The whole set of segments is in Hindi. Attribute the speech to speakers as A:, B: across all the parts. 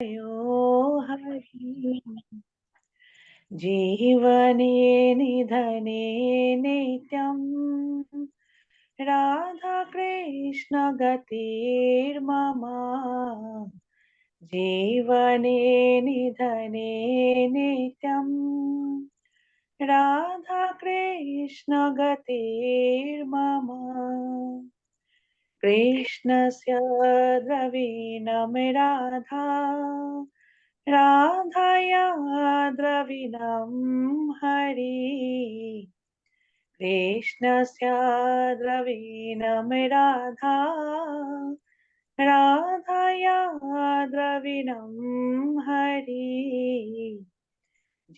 A: यो हरि जीवने निधने नित्यम् राधा कृष्ण गतिर्मम जीवने निधने नित्यम् राधा कृष्ण गतिर्मम कृष्णस्य द्रविणं राधा राधाया द्रविणं हरि कृष्णस्य द्रविणं राधा राधाया द्रविणं हरि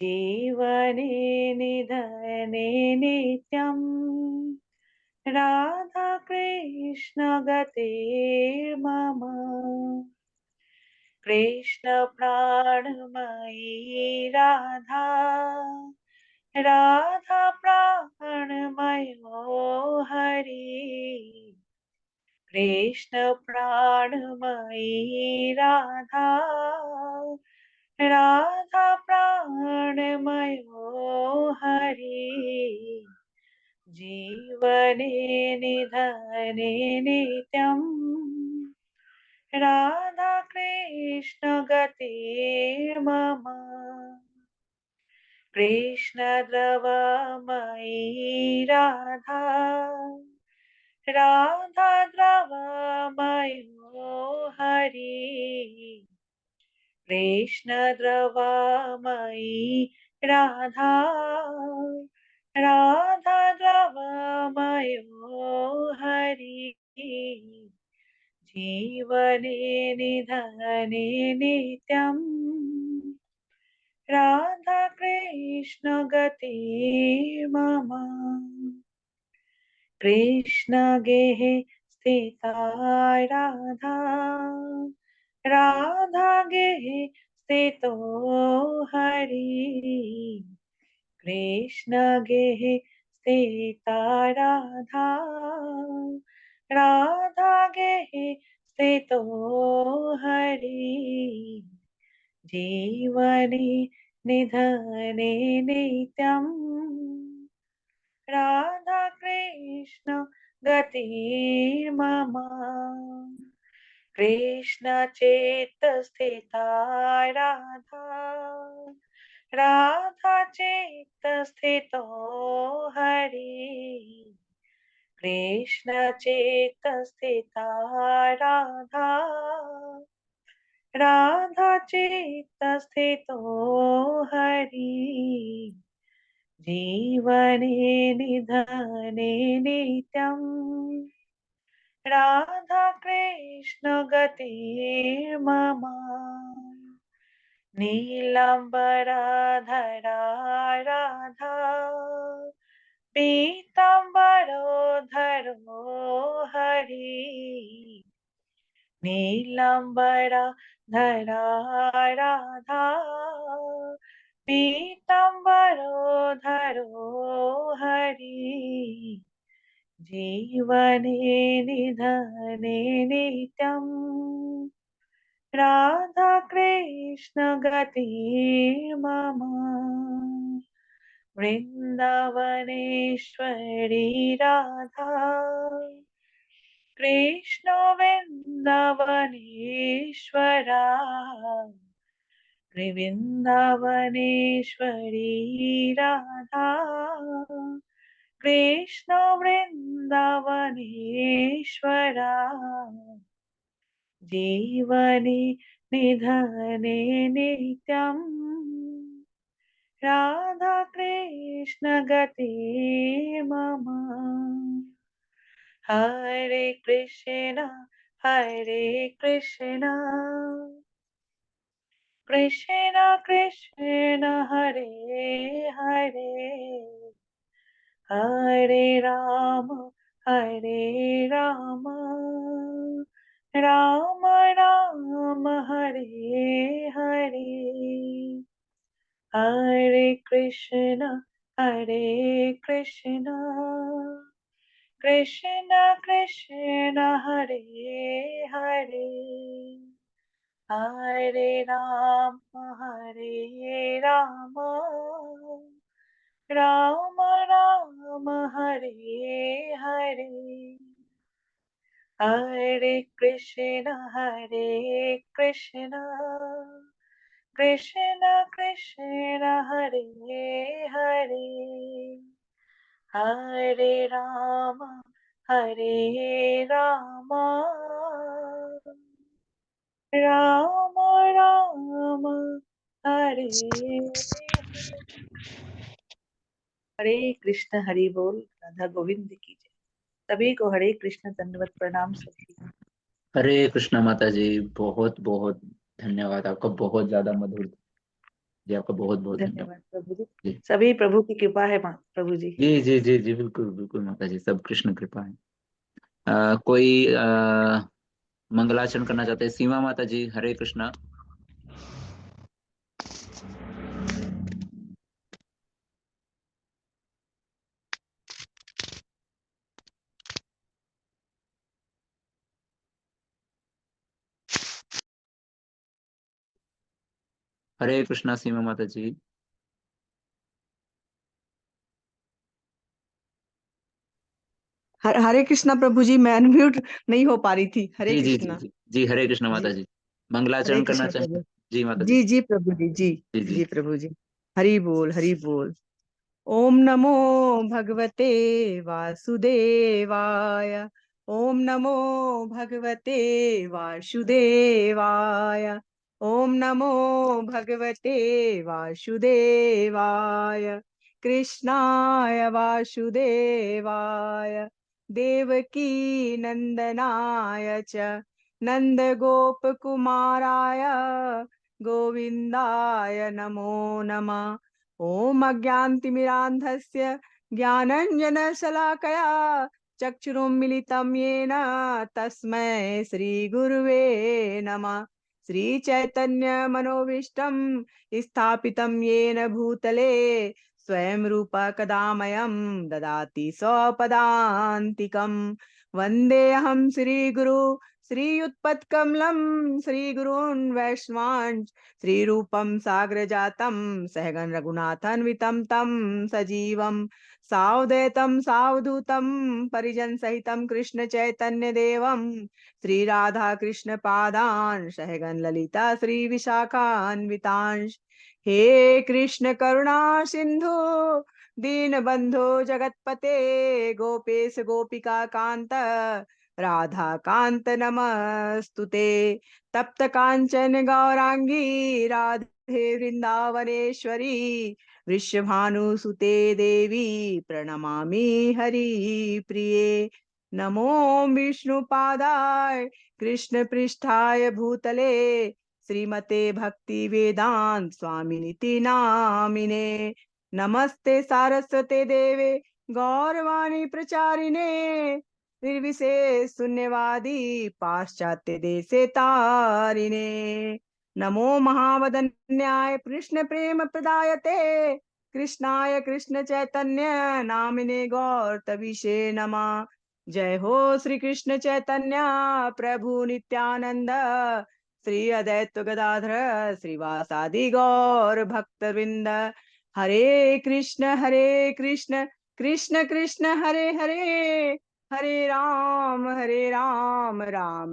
A: जीवने निधने नित्यम् राधा कृष्ण गतिर्मम कृष्ण प्राणमयी राधा राधा प्राणमयो हरि कृष्ण प्राणमयी राधा राधा प्राणमयो हरि जीवने निधने नित्यम् राधा कृष्ण गतिर्मम कृष्ण द्रवमयी राधा राधा द्रवमयो हरि कृष्ण द्रवमयी राधा राधा द्रवमयो हरि जीवने निधने नित्यम् राधा कृष्ण गतिर्मम कृष्ण गेहे स्थिता राधा राधा गेहे स्थितो हरि कृष्ण गेहे स्थिता राधा राधा गेहे स्थितो हरि जीवने निधने नित्यम् राधा कृष्ण गतिर्मम कृष्ण चेत स्थिता राधा राधा चेत स्थितो हरि कृष्ण चेत स्थिता राधा राधा चेत स्थितो हरि जीवने निधने नित्यम् राधा कृष्ण गतिर्मम नीलाम्बरधरा राधा पीताम्बरोधरो हरि नीलाम्बरधरा राधा पीताम्बरोधरो हरि जीवने निधने नित्यम् राधा कृष्ण गतिर्मम वृन्दावनेश्वरी राधा कृष्ण वृन्दावनेश्वरा वृन्दावनेश्वरी राधा कृष्ण वृन्दावनेश्वरा जीवने निधने नित्यम् राधा कृष्ण गतिर्मम हरे कृष्ण कृष्ण कृष्ण हरे हरे हरे राम राम राम हरे हरे हरे कृष्ण कृष्ण कृष्ण हरे हरे हरे राम राम राम हरे हरे, हरे कृष्ण कृष्ण कृष्ण हरे हरे, हरे राम राम राम राम हरे हरे कृष्ण। हरि बोल। राधा गोविंद की जय। सभी को हरे कृष्ण दंडवत प्रणाम सभी।
B: हरे कृष्णा माता जी, बहुत बहुत धन्यवाद आपका, बहुत ज्यादा मधुर जी, आपका बहुत बहुत धन्यवाद
A: धन्यवाद प्रभु जी।
B: जी।
A: सभी प्रभु की कृपा है माँ प्रभु जी।
B: जी जी जी जी, बिल्कुल बिल्कुल माता जी, सब कृष्ण कृपा है। कोई मंगलाचरण करना चाहते हैं? सीमा माता जी, हरे कृष्णा। हरे कृष्णा सीमा माता जी।
C: हरे कृष्णा प्रभु जी, मैं अनम्यूट नहीं हो पा रही थी। हरे
B: जी जी जी
C: कृष्णा।
B: जी जी, हरे कृष्णा
C: जी।
B: माता जी,
C: हरे
B: मंगलाचरण करना
C: कृष्णा
B: चाहेंगे?
C: प्रभु।
B: जी माता जी।
C: जी जी प्रभु जी। जी।
B: जी जी।
C: जी प्रभु जी। हरि बोल, हरि बोल। ओम नमो भगवते वासुदेवाय। ओम नमो भगवते वासुदेवाय। ओम नमो भगवते वासुदेवाय। कृष्णाय वासुदेवाय देवकी नंदनाय च नंद गोप कुमाराय गोविंदाय नमो नमः। ओम अज्ञानतिमिरान्धस्य ज्ञानञ्जनशलाकया चक्षुरुन्मिलितं येन तस्मै श्रीगुरुवे नमः। श्रीचैतन्यमनोभीष्टं स्थापितं येन भूतले स्वयं रूप कदा मह्यं ददाति स्वपदान्तिकं। वन्देऽहं श्रीगुरु श्रीयुत्पत्कमलं श्रीगुरून् वैष्णवांश्च श्रीरूपं साग्रजातं सहगण रघुनाथान्वितं तं सजीवं सावधैतं सावधूतं परिजन सहितं कृष्ण चैतन्य देवं श्रीराधा कृष्ण पादान् सहगण ललिता श्री विशाखान्वितांश। हे कृष्ण करुणा सिंधु दीनबंधो जगतपते गोपेश गोपिका कांत राधा कांत नमस्तुते। तप्त कांचन गौरांगी राधे वृंदावनेश्वरी वृषभानुसुते देवी प्रणमामि हरिप्रिये। नमो विष्णुपादाय कृष्ण पृष्ठाय भूतले श्रीमते भक्ति वेदांत स्वामिनिति नामिने। नमस्ते सारस्वते देवे गौरवाणी प्रचारिणे निर्विशेष शून्यवादी पाश्चात्य देशे तारिणे। नमो महावदन्याय कृष्ण प्रेम प्रदायते कृष्णाय कृष्ण चैतन्य नामिने गौरतविषे नमः। जय हो श्री कृष्ण चैतन्य प्रभु नित्यानंद श्री अद्वैत गदाधर श्रीवासादि गौर भक्तवृंद। हरे कृष्ण कृष्ण कृष्ण हरे हरे हरे राम राम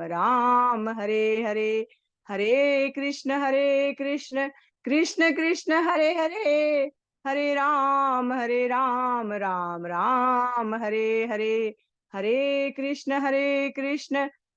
C: राम हरे हरे। हरे कृष्ण कृष्ण कृष्ण हरे हरे हरे राम राम राम हरे हरे। हरे कृष्ण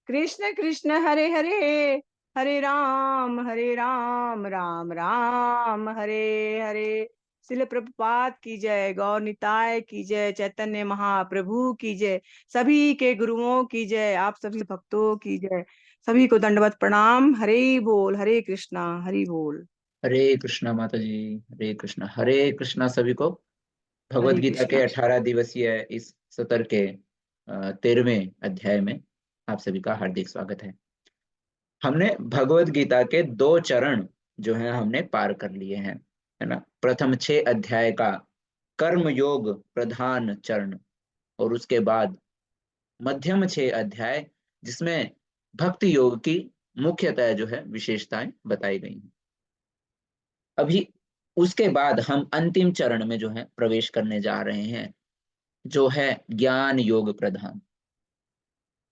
C: कृष्ण कृष्ण हरे हरे हरे राम राम राम हरे हरे। शिल प्रभुपाद की जय, गौर निताय की जय, चैतन्य महाप्रभु की जय, सभी के गुरुओं की जय, आप सभी भक्तों की जय। सभी को दंडवत प्रणाम। हरे बोल, हरे कृष्णा, हरि बोल।
B: हरे कृष्णा माता जी, हरे कृष्णा, हरे कृष्णा सभी को। भगवत
C: हरे
B: गीता के
C: कृष्णा।
B: 18 दिवसीय इस सत्र के 13वें अध्याय में आप सभी का हार्दिक स्वागत है। हमने भगवत गीता के 2 चरण जो है हमने पार कर लिए हैं, है ना। प्रथम 6 अध्याय का कर्म योग प्रधान चरण, और उसके बाद मध्यम 6 अध्याय जिसमें भक्ति योग की मुख्यतः जो है विशेषताएं बताई गई हैं। अभी उसके बाद हम अंतिम चरण में जो है प्रवेश करने जा रहे हैं, जो है ज्ञान योग प्रधान।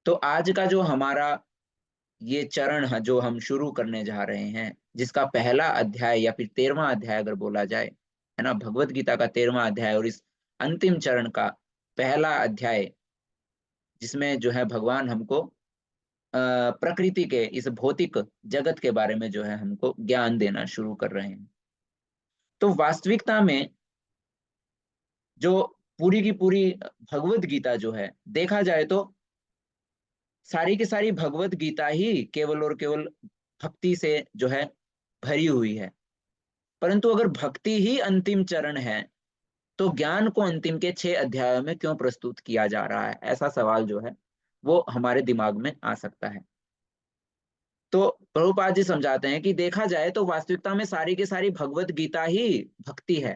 B: तो आज का जो हमारा ये चरण है जो हम शुरू करने जा रहे हैं, जिसका पहला अध्याय या फिर 13वां अध्याय अगर बोला जाए, है ना, भगवत गीता का 13वां अध्याय, और इस अंतिम चरण का पहला अध्याय, जिसमें जो है भगवान हमको प्रकृति के इस भौतिक जगत के बारे में जो है हमको ज्ञान देना शुरू कर रहे हैं। तो वास्तविकता में जो पूरी की पूरी भगवत गीता जो है, देखा जाए तो सारी की सारी भगवत गीता ही केवल और केवल भक्ति से जो है भरी हुई है। परंतु अगर भक्ति ही अंतिम चरण है, तो ज्ञान को अंतिम के 6 अध्यायों में क्यों प्रस्तुत किया जा रहा है, ऐसा सवाल जो है वो हमारे दिमाग में आ सकता है। तो प्रभुपाद जी समझाते हैं कि देखा जाए तो वास्तविकता में सारी की सारी भगवत गीता ही भक्ति है।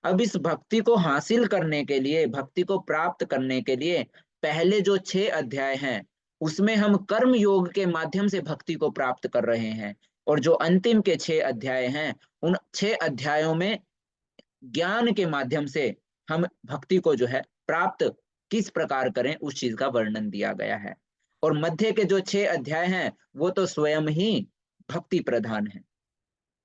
B: अब इस भक्ति को हासिल करने के लिए, भक्ति को प्राप्त करने के लिए पहले जो 6 अध्याय हैं उसमें हम कर्म योग के माध्यम से भक्ति को प्राप्त कर रहे हैं, और जो अंतिम के 6 अध्याय हैं उन 6 अध्यायों में ज्ञान के माध्यम से हम भक्ति को जो है प्राप्त किस प्रकार करें उस चीज का वर्णन दिया गया है। और मध्य के जो 6 अध्याय हैं वो तो स्वयं ही भक्ति प्रधान है।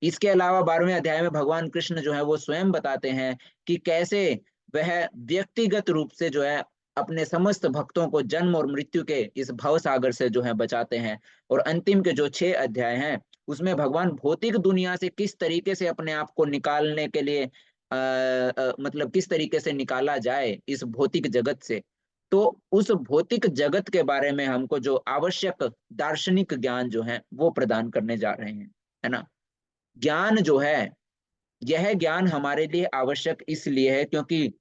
B: इसके अलावा 12वें अध्याय में भगवान कृष्ण जो है वो स्वयं बताते हैं कि कैसे वह व्यक्तिगत रूप से जो है अपने समस्त भक्तों को जन्म और मृत्यु के इस भव सागर से जो है बचाते हैं। और अंतिम के जो 6 अध्याय हैं उसमें भगवान भौतिक दुनिया से किस तरीके से अपने आप को निकालने के लिए मतलब किस तरीके से निकाला जाए इस भौतिक जगत से, तो उस भौतिक जगत के बारे में हमको जो आवश्यक दार्शनिक ज्ञान जो है वो प्रदान करने जा रहे हैं, है ना। ज्ञान जो है, यह ज्ञान हमारे लिए आवश्यक इसलिए है क्योंकि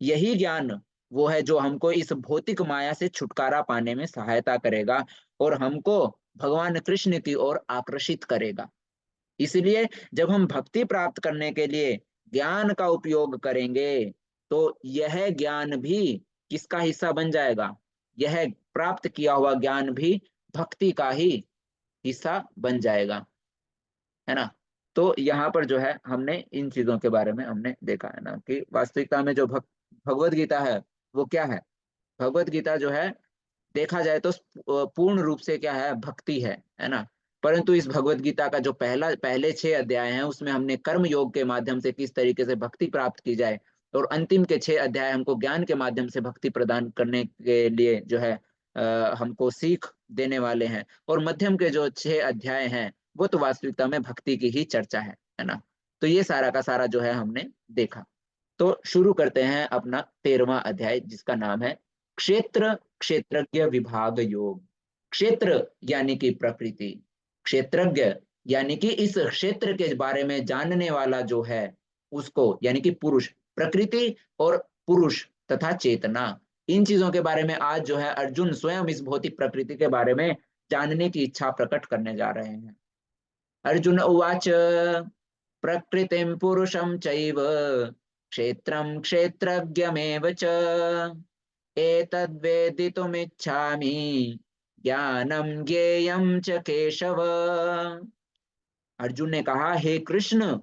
B: यही ज्ञान वो है जो हमको इस भौतिक माया से छुटकारा पाने में सहायता करेगा और हमको भगवान कृष्ण की ओर आकर्षित करेगा। इसलिए जब हम भक्ति प्राप्त करने के लिए ज्ञान का उपयोग करेंगे तो यह ज्ञान भी किसका हिस्सा बन जाएगा, यह प्राप्त किया हुआ ज्ञान भी भक्ति का ही हिस्सा बन जाएगा, है ना। तो यहाँ पर जो है हमने इन चीजों के बारे में हमने देखा, है ना, कि वास्तविकता में जो भगवत गीता है वो क्या है। भगवत गीता जो है देखा जाए तो पूर्ण रूप से क्या है, भक्ति है ना। परंतु इस भगवत गीता का जो पहले 6 अध्याय हैं उसमें हमने कर्म योग के माध्यम से किस तरीके से भक्ति प्राप्त की जाए, और अंतिम के 6 अध्याय हमको ज्ञान के माध्यम से भक्ति प्रदान करने के लिए जो है हमको सीख देने वाले हैं। और मध्यम के जो 6 अध्याय हैं वो तो वास्तविकता में भक्ति की ही चर्चा है ना। तो ये सारा का सारा जो है हमने देखा। तो शुरू करते हैं अपना 13वां अध्याय, जिसका नाम है क्षेत्र क्षेत्रज्ञ विभाग योग। क्षेत्र यानी कि प्रकृति, क्षेत्रज्ञ यानी कि इस क्षेत्र के बारे में जानने वाला जो है उसको, यानी कि पुरुष, प्रकृति और पुरुष तथा चेतना, इन चीजों के बारे में आज जो है अर्जुन स्वयं इस भौतिक प्रकृति के बारे में जानने की इच्छा प्रकट करने जा रहे हैं। अर्जुन उवाच प्रकृतिं पुरुषं चैव क्षेत्रं क्षेत्रज्ञमेव च एतद्वेदितुमिच्छामि ज्ञानं ज्ञेयं च केशव। अर्जुन ने कहा, हे कृष्ण,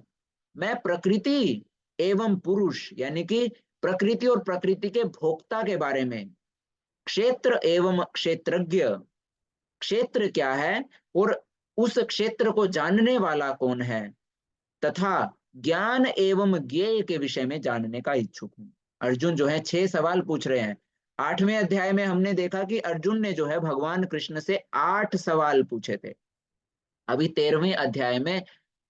B: मैं प्रकृति एवं पुरुष यानी कि प्रकृति और प्रकृति के भोक्ता के बारे में, क्षेत्र एवं क्षेत्रज्ञ, क्षेत्र क्या है और उस क्षेत्र को जानने वाला कौन है, तथा ज्ञान एवं ज्ञेय के विषय में जानने का इच्छुक हूं। अर्जुन जो है 6 सवाल पूछ रहे हैं। 8वें अध्याय में हमने देखा कि अर्जुन ने जो है भगवान कृष्ण से 8 सवाल पूछे थे। अभी 13वें अध्याय में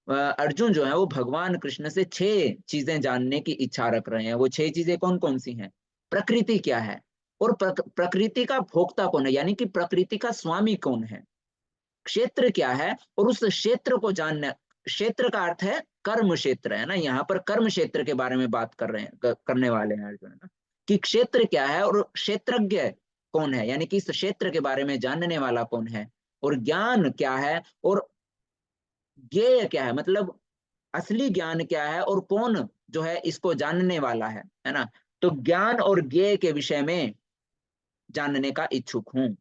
B: अर्जुन जो है वो भगवान कृष्ण से 6 चीजें जानने की इच्छा रख रहे हैं। वो 6 चीजें कौन कौन सी हैं, प्रकृति क्या है और प्रकृति का भोक्ता कौन है, यानी कि प्रकृति का स्वामी कौन है, क्षेत्र क्या है और उस क्षेत्र को जानना। क्षेत्र का अर्थ है कर्म क्षेत्र, है ना। यहाँ पर कर्म क्षेत्र के बारे में बात कर रहे हैं, करने वाले हैं अर्जुन, है ना, कि क्षेत्र क्या है और क्षेत्रज्ञ कौन है, यानी कि इस क्षेत्र के बारे में जानने वाला कौन है, और ज्ञान क्या है और ज्ञेय क्या है, मतलब असली ज्ञान क्या है और कौन जो है इसको जानने वाला है ना। तो ज्ञान और ज्ञेय के विषय में जानने का इच्छुक हूं।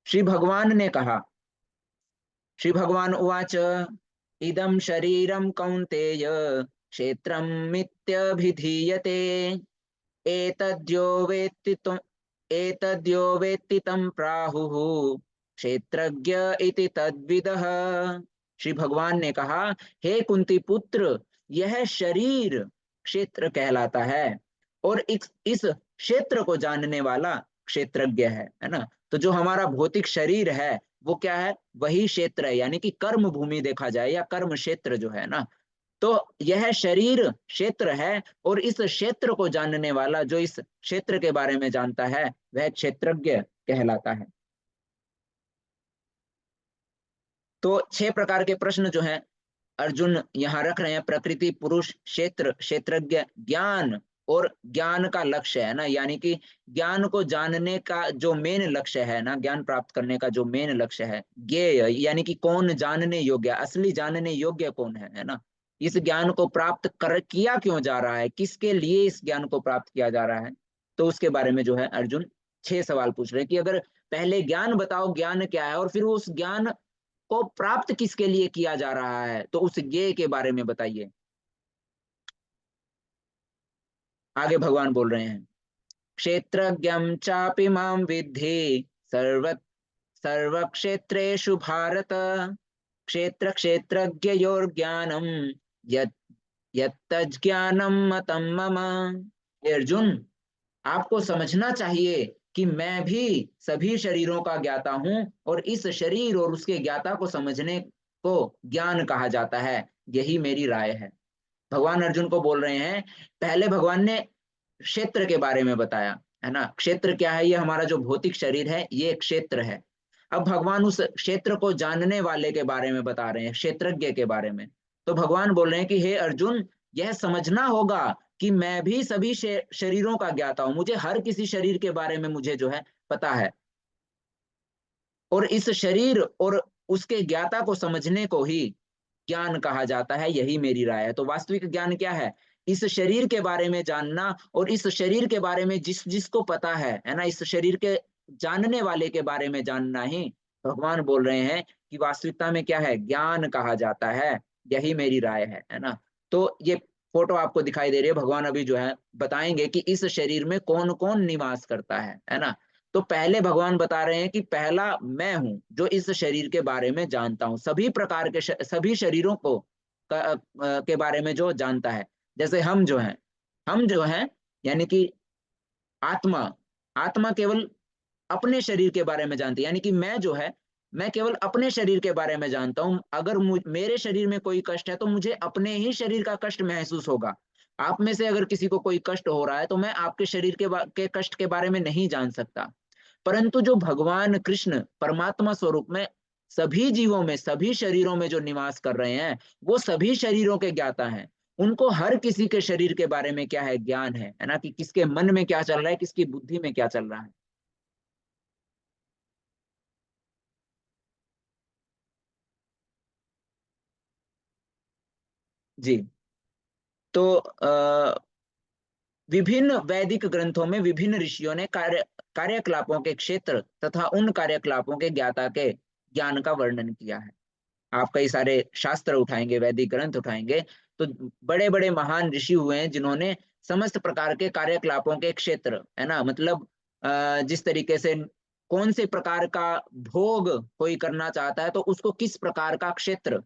B: श्री भगवान ने कहा, श्री भगवान उवाच इदं शरीरं कौन्तेय क्षेत्रमित्यभिधीयते एतद्यो वेत्ति तं प्राहुः क्षेत्रज्ञ इति तद्विदः। श्री भगवान ने कहा, हे कुंती पुत्र, यह शरीर क्षेत्र कहलाता है और इस क्षेत्र को जानने वाला क्षेत्रज्ञ है ना। तो जो हमारा भौतिक शरीर है वो क्या है, वही क्षेत्र है, यानी कि कर्म भूमि देखा जाए या कर्म क्षेत्र जो है ना, तो यह शरीर क्षेत्र है और इस क्षेत्र को जानने वाला, जो इस क्षेत्र के बारे में जानता है, वह क्षेत्रज्ञ कहलाता है। तो 6 प्रकार के प्रश्न जो हैं अर्जुन यहाँ रख रहे हैं, प्रकृति, पुरुष, क्षेत्र, क्षेत्रज्ञ, ज्ञान और ज्ञान का लक्ष्य है ना, यानी कि ज्ञान को जानने का जो मेन लक्ष्य है ना, ज्ञान प्राप्त करने का जो मेन लक्ष्य है, ज्ञेय यानी कि कौन जानने योग्य, असली जानने योग्य कौन है ना, इस ज्ञान को प्राप्त कर किया क्यों जा रहा है, किसके लिए इस ज्ञान को प्राप्त किया जा रहा है, तो उसके बारे में जो है अर्जुन 6 सवाल पूछ रहे हैं कि अगर पहले ज्ञान बताओ, ज्ञान क्या है, और फिर उस ज्ञान को प्राप्त किसके लिए किया जा रहा है, तो उस ज्ञेय के बारे में बताइए। आगे भगवान बोल रहे हैं, क्षेत्रज्ञं चापि मां विद्धि सर्व क्षेत्रेषु भारत क्षेत्र क्षेत्रज्ञयोर्ज्ञानम यत्तज्ज्ञानम मतं मम। अर्जुन, आपको समझना चाहिए कि मैं भी सभी शरीरों का ज्ञाता हूं और इस शरीर और उसके ज्ञाता को समझने को ज्ञान कहा जाता है, यही मेरी राय है। भगवान अर्जुन को बोल रहे हैं, पहले भगवान ने क्षेत्र के बारे में बताया है ना, क्षेत्र क्या है, ये हमारा जो भौतिक शरीर है ये क्षेत्र है। अब भगवान उस क्षेत्र को जानने वाले के बारे में बता रहे हैं, क्षेत्रज्ञ के बारे में। तो भगवान बोल रहे हैं कि हे अर्जुन, यह समझना होगा कि मैं भी सभी शरीरों का ज्ञाता हूं, मुझे हर किसी शरीर के बारे में मुझे जो है पता है, और इस शरीर और उसके ज्ञाता को समझने को ही ज्ञान कहा जाता है, यही मेरी राय है। तो वास्तविक ज्ञान क्या है, इस शरीर के बारे में जानना और इस शरीर के बारे में जिसको पता है ना, इस शरीर के जानने वाले के बारे में जानना ही भगवान बोल रहे हैं कि वास्तविकता में क्या है, ज्ञान कहा जाता है, यही मेरी राय है ना। तो ये फोटो आपको दिखाई दे रही है, भगवान अभी जो है बताएंगे कि इस शरीर में कौन कौन निवास करता है ना। तो पहले भगवान बता रहे हैं कि पहला मैं हूं जो इस शरीर के बारे में जानता हूं, सभी प्रकार के सभी शरीरों को के बारे में जो जानता है। जैसे हम जो हैं यानी कि आत्मा आत्मा केवल अपने शरीर के बारे में जानती है, यानी कि मैं जो है, मैं केवल अपने शरीर के बारे में जानता हूं। अगर मेरे शरीर में कोई कष्ट है तो मुझे अपने ही शरीर का कष्ट महसूस होगा। आप में से अगर किसी को कोई कष्ट हो रहा है तो मैं आपके शरीर के कष्ट के बारे में नहीं जान सकता। परंतु जो भगवान कृष्ण परमात्मा स्वरूप में सभी जीवों में, सभी शरीरों में जो निवास कर रहे हैं, वो सभी शरीरों के ज्ञाता हैं। उनको हर किसी के शरीर के बारे में क्या है, ज्ञान है ना, कि किसके मन में क्या चल रहा है, किसकी बुद्धि में क्या चल रहा है। जी। तो विभिन्न वैदिक ग्रंथों में विभिन्न ऋषियों ने कार्यकलापों के क्षेत्र तथा उन कार्यकलापों के ज्ञाता के ज्ञान का वर्णन किया है। आप कई सारे शास्त्र उठाएंगे, वैदिक ग्रंथ उठाएंगे, तो बड़े बड़े महान ऋषि हुए हैं जिन्होंने समस्त प्रकार के कार्यकलापों के क्षेत्र है ना, मतलब जिस तरीके से कौन से प्रकार का भोग कोई करना चाहता है तो उसको किस प्रकार का क्षेत्र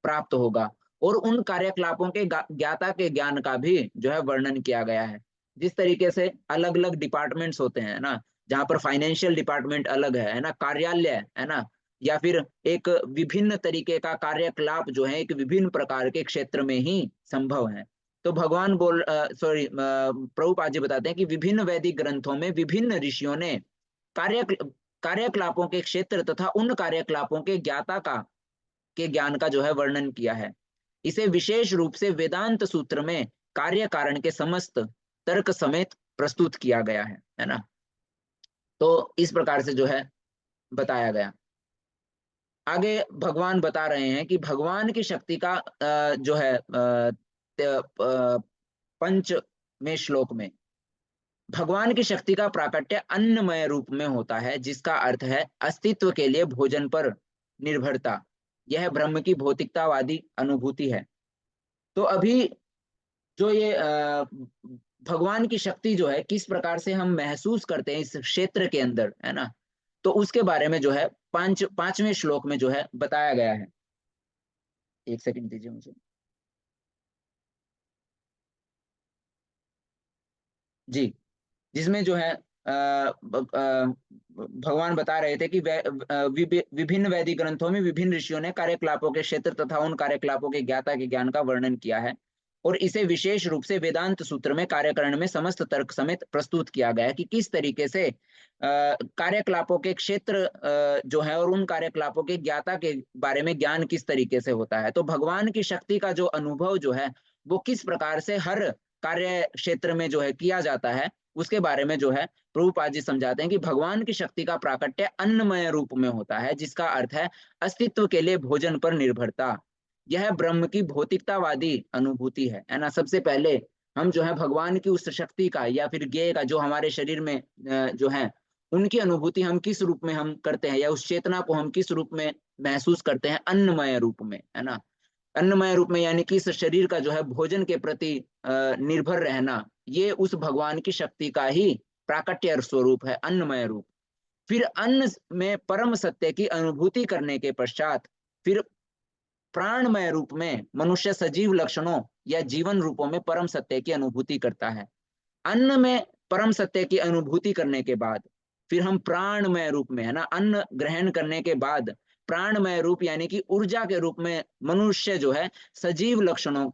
B: प्राप्त होगा, और उन कार्यकलापों के ज्ञाता के ज्ञान का भी जो है वर्णन किया गया है। जिस तरीके से अलग अलग डिपार्टमेंट्स होते हैं ना, जहाँ पर फाइनेंशियल डिपार्टमेंट अलग है ना, कार्यालय है ना, या फिर एक विभिन्न तरीके का कार्यकलाप जो है एक विभिन्न प्रकार के क्षेत्र में ही संभव है। तो भगवान प्रभुपाद जी बताते हैं कि विभिन्न वैदिक ग्रंथों में विभिन्न ऋषियों ने कार्य कार्यकलापों के क्षेत्र तथा उन कार्यकलापों के ज्ञाता के ज्ञान का जो है वर्णन किया है। इसे विशेष रूप से वेदांत सूत्र में कार्य कारण के समस्त तर्क समेत प्रस्तुत किया गया है ना। तो इस प्रकार से जो है बताया गया। आगे भगवान बता रहे हैं कि भगवान की शक्ति का जो है पंचवें श्लोक में भगवान की शक्ति का प्राकट्य अन्नमय रूप में होता है, जिसका अर्थ है अस्तित्व के लिए भोजन पर निर्भरता, यह ब्रह्म की भौतिकतावादी अनुभूति है। तो अभी जो ये भगवान की शक्ति जो है किस प्रकार से हम महसूस करते हैं इस क्षेत्र के अंदर, है ना, तो उसके बारे में जो है पांचवें श्लोक में जो है बताया गया है। एक सेकंड दीजिए मुझे। जी, जिसमें जो है भगवान बता रहे थे कि विभिन्न वैदिक ग्रंथों में विभिन्न ऋषियों ने कार्यकलापों के क्षेत्र तथा उन कार्यकलापों के ज्ञाता के ज्ञान का वर्णन किया है, और इसे विशेष रूप से वेदांत सूत्र में कार्यकरण में समस्त तर्क समेत प्रस्तुत किया गया है कि किस तरीके से कार्यकलापों के क्षेत्र जो है और उन कार्यकलापों के ज्ञाता के बारे में ज्ञान किस तरीके से होता है। तो भगवान की शक्ति का जो अनुभव जो है वो किस प्रकार से हर कार्य क्षेत्र में जो है किया जाता है, उसके बारे में जो है प्रभुपाद जी समझाते हैं कि भगवान की शक्ति का प्राकट्य अन्नमय रूप में होता है, जिसका अर्थ है अस्तित्व के लिए भोजन पर निर्भरता। यह ब्रह्म की भौतिकतावादी अनुभूति है ना। सबसे पहले हम जो है भगवान की उस शक्ति का या फिर ज्ञेय का जो हमारे शरीर में जो है उनकी अनुभूति हम किस रूप में हम करते हैं, या उस चेतना को हम किस रूप में महसूस करते हैं, अन्नमय रूप में, है ना। अन्नमय रूप में यानी कि इस शरीर का जो है भोजन के प्रति निर्भर रहना, ये उस भगवान की शक्ति का ही प्राकट्य स्वरूप है, अन्नमय रूप। फिर अन्न में परम सत्य की अनुभूति करने के पश्चात फिर प्राणमय रूप में मनुष्य सजीव लक्षणों या जीवन रूपों में परम सत्य की अनुभूति करता है। अन्न में परम सत्य की अनुभूति करने के बाद फिर हम प्राणमय रूप में, है ना, अन्न ग्रहण करने के बाद प्राणमय रूप यानी कि ऊर्जा के रूप में मनुष्य जो है सजीव लक्षणों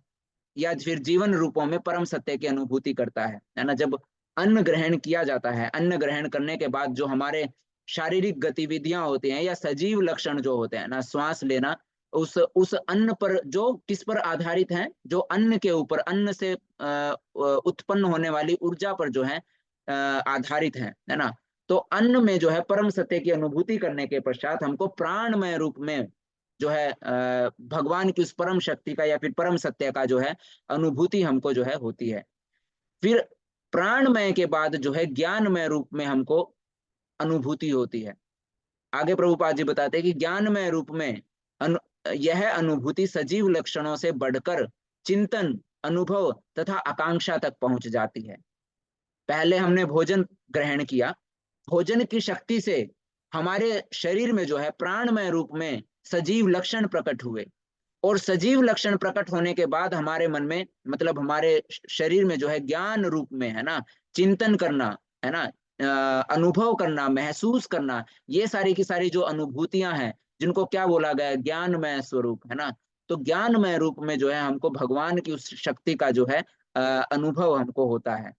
B: या फिर जीवन रूपों में परम सत्य की अनुभूति करता है ना। जब अन्न ग्रहण किया जाता है, अन्न ग्रहण करने के बाद जो हमारे शारीरिक गतिविधियां होती हैं या सजीव लक्षण जो होते हैं ना, श्वास लेना, उस अन्न पर जो किस पर आधारित है, जो अन्न के ऊपर, अन्न से उत्पन्न होने वाली ऊर्जा पर जो है आधारित है ना। तो अन्न में जो है परम सत्य की अनुभूति करने के पश्चात हमको प्राणमय रूप में जो है भगवान की उस परम शक्ति का या फिर परम सत्य का जो है अनुभूति हमको जो है होती है। फिर प्राणमय के बाद जो है ज्ञानमय रूप में हमको अनुभूति होती है। आगे प्रभुपाद जी बताते हैं कि ज्ञानमय रूप में यह अनुभूति सजीव लक्षणों से बढ़कर चिंतन, अनुभव तथा आकांक्षा तक पहुंच जाती है। पहले हमने भोजन ग्रहण किया, भोजन की शक्ति से हमारे शरीर में जो है प्राणमय रूप में सजीव लक्षण प्रकट हुए, और सजीव लक्षण प्रकट होने के बाद हमारे मन में, मतलब हमारे शरीर में जो है ज्ञान रूप में, है ना, चिंतन करना, है ना, अनुभव करना, महसूस करना, ये सारी की सारी जो अनुभूतियां हैं जिनको क्या बोला गया है, ज्ञानमय स्वरूप, है ना। तो ज्ञानमय रूप में जो है हमको भगवान की उस शक्ति का जो है अनुभव हमको होता है।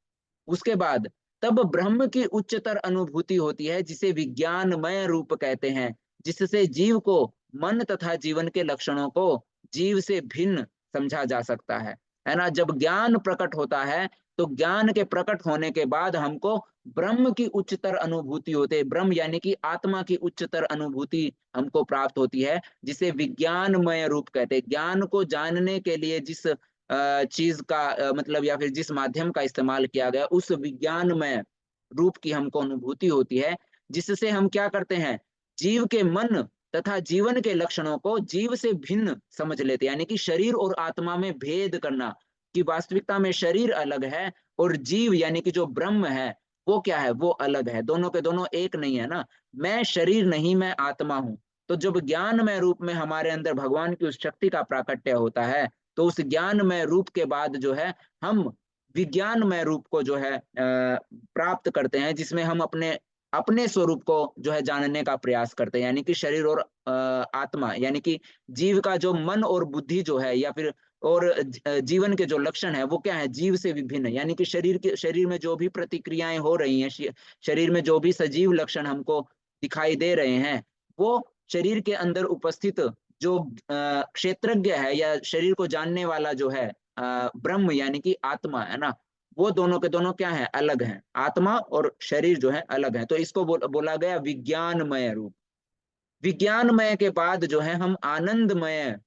B: उसके बाद तब ब्रह्म की उच्चतर अनुभूति होती है जिसे विज्ञानमय रूप कहते हैं, जिससे जीव को मन तथा जीवन के लक्षणों को जीव से भिन्न समझा जा सकता है ना। जब ज्ञान प्रकट होता है तो ज्ञान के प्रकट होने के बाद हमको ब्रह्म की उच्चतर अनुभूति होती है, ब्रह्म यानी कि आत्मा की उच्चतर अनुभूति हमको प्राप्त होती है, जिसे विज्ञानमय रूप कहते हैं। ज्ञान को जानने के लिए जिस चीज का मतलब या फिर जिस माध्यम का इस्तेमाल किया गया, उस विज्ञानमय रूप की हमको अनुभूति होती है, जिससे हम क्या करते हैं, जीव के मन तथा जीवन के लक्षणों को जीव से भिन्न समझ लेते हैं। यानी कि शरीर और आत्मा में भेद करना, कि वास्तविकता में शरीर अलग है और जीव यानी कि जो ब्रह्म है वो क्या है, वो अलग है, दोनों के दोनों एक नहीं है ना। मैं शरीर नहीं, मैं आत्मा हूं। तो जब ज्ञानमय रूप में हमारे अंदर भगवान की उस शक्ति का प्राकट्य होता है, तो उस ज्ञानमय रूप के बाद जो है हम विज्ञानमय रूप को जो है प्राप्त करते हैं, जिसमें हम अपने अपने स्वरूप को जो है जानने का प्रयास करते हैं। यानी कि शरीर और आत्मा, यानी कि जीव का जो मन और बुद्धि जो है या फिर और जीवन के जो लक्षण है वो क्या है, जीव से विभिन्न। यानी कि शरीर में जो भी प्रतिक्रियाएं हो रही हैं, शरीर में जो भी सजीव लक्षण हमको दिखाई दे रहे हैं, वो शरीर के अंदर उपस्थित जो क्षेत्रज्ञ है या शरीर को जानने वाला जो है ब्रह्म यानी कि आत्मा, है ना, वो दोनों के दोनों क्या है, अलग हैं। आत्मा और शरीर जो है अलग है। तो इसको बोला गया विज्ञानमय रूप। विज्ञानमय के बाद जो है हम आनंदमय